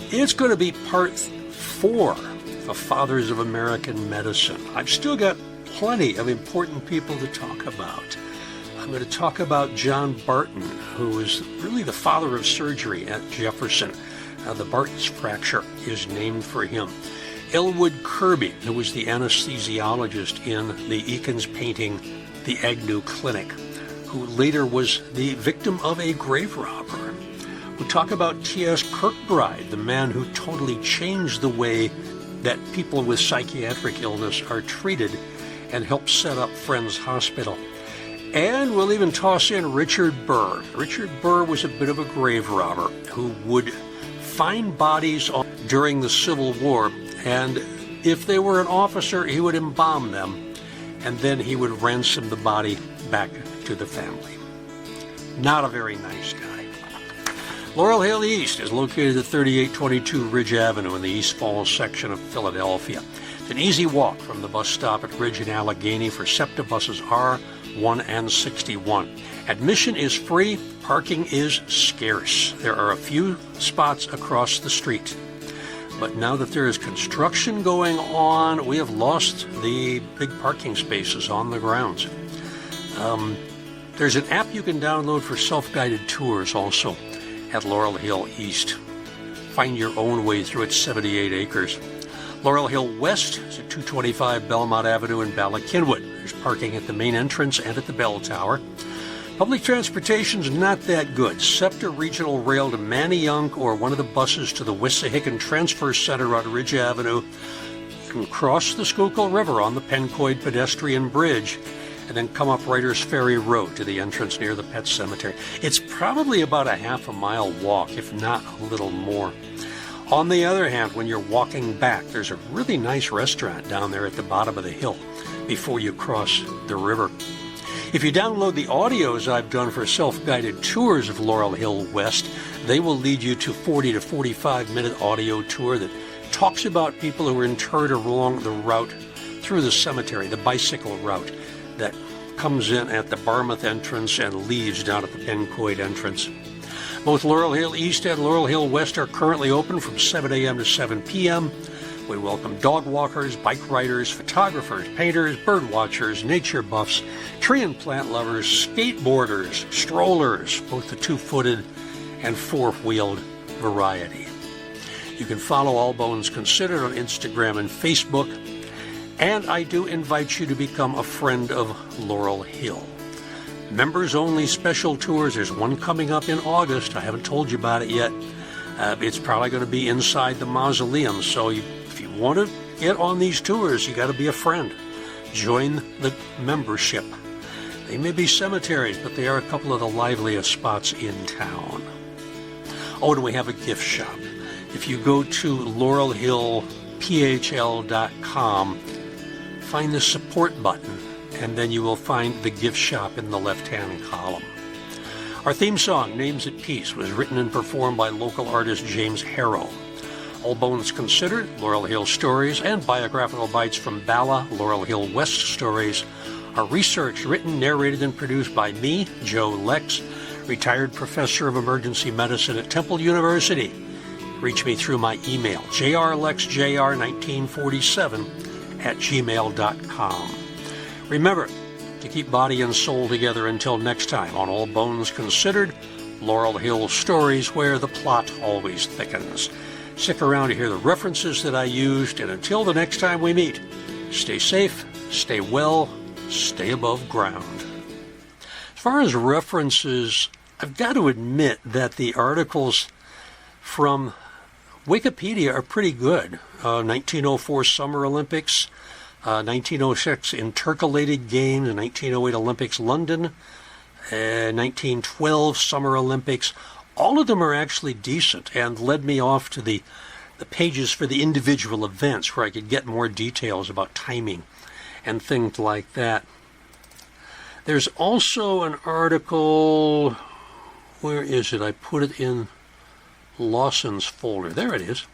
[SPEAKER 1] it's going to be part 4 of Fathers of American Medicine. I've still got plenty of important people to talk about. I'm going to talk about John Barton, who was really the father of surgery at Jefferson. The Barton's fracture is named for him. Elwood Kirby, who was the anesthesiologist in the Eakins painting, The Agnew Clinic, who later was the victim of a grave robber. We'll talk about T.S. Kirkbride, the man who totally changed the way that people with psychiatric illness are treated and helped set up Friends Hospital. And we'll even toss in Richard Burr. Richard Burr was a bit of a grave robber who would find bodies during the Civil War, and if they were an officer, he would embalm them, and then he would ransom the body back to the family. Not a very nice guy. Laurel Hill East is located at 3822 Ridge Avenue in the East Falls section of Philadelphia. It's an easy walk from the bus stop at Ridge and Allegheny for SEPTA buses R1 and 61. Admission is free, parking is scarce. There are a few spots across the street. But now that there is construction going on, we have lost the big parking spaces on the grounds. There's an app you can download for self-guided tours also at Laurel Hill East. Find your own way through its 78 acres. Laurel Hill West is at 225 Belmont Avenue in Ballackinwood. There's parking at the main entrance and at the bell tower. Public transportation's not that good. SEPTA Regional Rail to Manayunk or one of the buses to the Wissahickon Transfer Center on Ridge Avenue. You can cross the Schuylkill River on the Pencoid Pedestrian Bridge and then come up Writers Ferry Road to the entrance near the Pet Cemetery. It's probably about a half a mile walk, if not a little more. On the other hand, when you're walking back, there's a really nice restaurant down there at the bottom of the hill before you cross the river. If you download the audios I've done for self-guided tours of Laurel Hill West, they will lead you to 40 to 45-minute audio tour that talks about people who were interred along the route through the cemetery, the bicycle route that comes in at the Barmouth entrance and leaves down at the Pencoid entrance. Both Laurel Hill East and Laurel Hill West are currently open from 7 a.m. to 7 p.m. We welcome dog walkers, bike riders, photographers, painters, bird watchers, nature buffs, tree and plant lovers, skateboarders, strollers, both the two-footed and four-wheeled variety. You can follow All Bones Considered on Instagram and Facebook, and I do invite you to become a friend of Laurel Hill. Members-only special tours. There's one coming up in August. I haven't told you about it yet. It's probably going to be inside the mausoleum, so if you want to get on these tours, you got to be a friend. Join the membership. They may be cemeteries, but they are a couple of the liveliest spots in town. Oh, and we have a gift shop. If you go to laurelhillphl.com, find the support button, and then you will find the gift shop in the left-hand column. Our theme song, Names at Peace, was written and performed by local artist James Harrow. All Bones Considered, Laurel Hill Stories, and biographical bites from Bala, Laurel Hill West Stories are researched, written, narrated, and produced by me, Joe Lex, retired professor of emergency medicine at Temple University. Reach me through my email, jrlexjr1947@gmail.com. Remember to keep body and soul together until next time on All Bones Considered, Laurel Hill Stories, where the plot always thickens. Stick around to hear the references that I used, and until the next time we meet, stay safe, stay well, stay above ground. As far as references, I've got to admit that the articles from Wikipedia are pretty good. 1904 Summer Olympics, 1906 Intercalated Games, 1908 Olympics London, 1912 Summer Olympics. All of them are actually decent and led me off to the pages for the individual events where I could get more details about timing and things like that. There's also an article, where is it? I put it in Lawson's folder. There it is.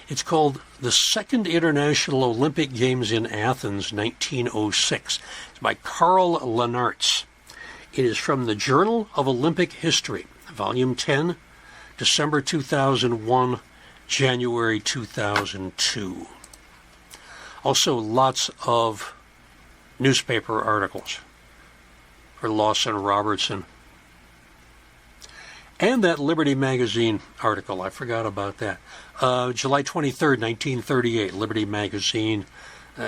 [SPEAKER 1] It's called The Second International Olympic Games in Athens, 1906. It's by Karl Lenartz. It is from the Journal of Olympic History, Volume 10, December 2001, January 2002. Also, lots of newspaper articles for Lawson, Robertson. And that Liberty Magazine article, I forgot about that. July 23rd, 1938, Liberty Magazine,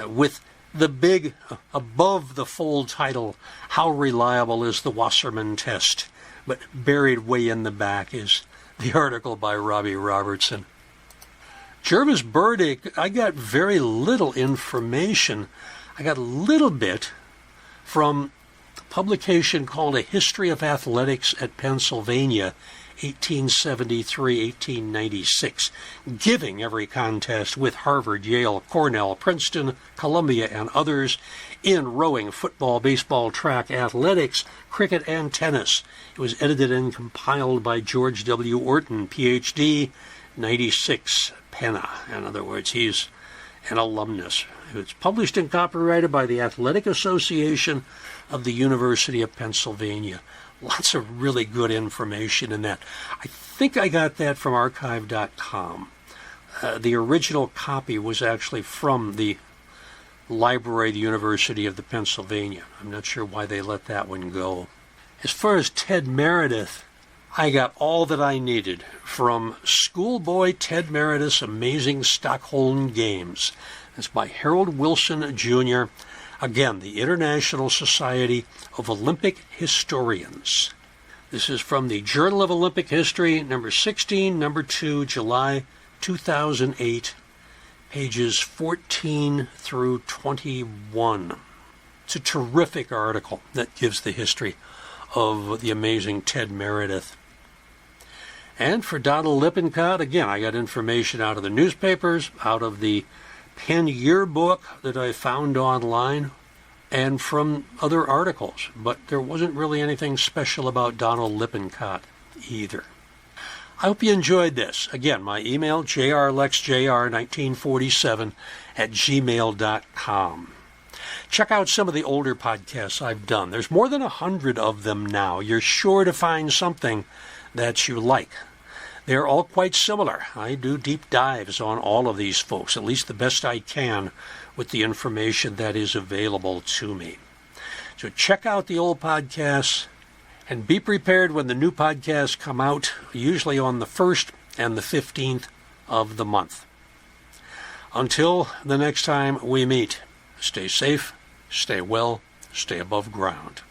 [SPEAKER 1] with the big, above-the-fold title, How Reliable is the Wasserman Test? But buried way in the back is the article by Robbie Robertson. Jervis Burdick, I got very little information. I got a little bit from a publication called A History of Athletics at Pennsylvania, 1873-1896, giving every contest with Harvard, Yale, Cornell, Princeton, Columbia, and others in rowing, football, baseball, track, athletics, cricket, and tennis. It was edited and compiled by George W. Orton, Ph.D., 96 Penna. In other words, he's an alumnus. It's published and copyrighted by the Athletic Association of the University of Pennsylvania. Lots of really good information in that. I think I got that from archive.com. The original copy was actually from the library of the University of Pennsylvania. I'm not sure why they let that one go. As far as Ted Meredith, I got all that I needed from Schoolboy Ted Meredith's Amazing Stockholm Games. It's by Harold Wilson, Jr., again, the International Society of Olympic Historians. This is from the Journal of Olympic History, number 16, number 2, July 2008, pages 14 through 21. It's a terrific article that gives the history of the amazing Ted Meredith. And for Donald Lippincott, again, I got information out of the newspapers, out of the Penn yearbook that I found online, and from other articles. But there wasn't really anything special about Donald Lippincott either. I hope you enjoyed this. Again, my email, jrlexjr1947@gmail.com. Check out some of the older podcasts I've done. There's more than 100 of them now. You're sure to find something that you like. They're all quite similar. I do deep dives on all of these folks, at least the best I can with the information that is available to me. So check out the old podcasts and be prepared when the new podcasts come out, usually on the 1st and the 15th of the month. Until the next time we meet, stay safe, stay well, stay above ground.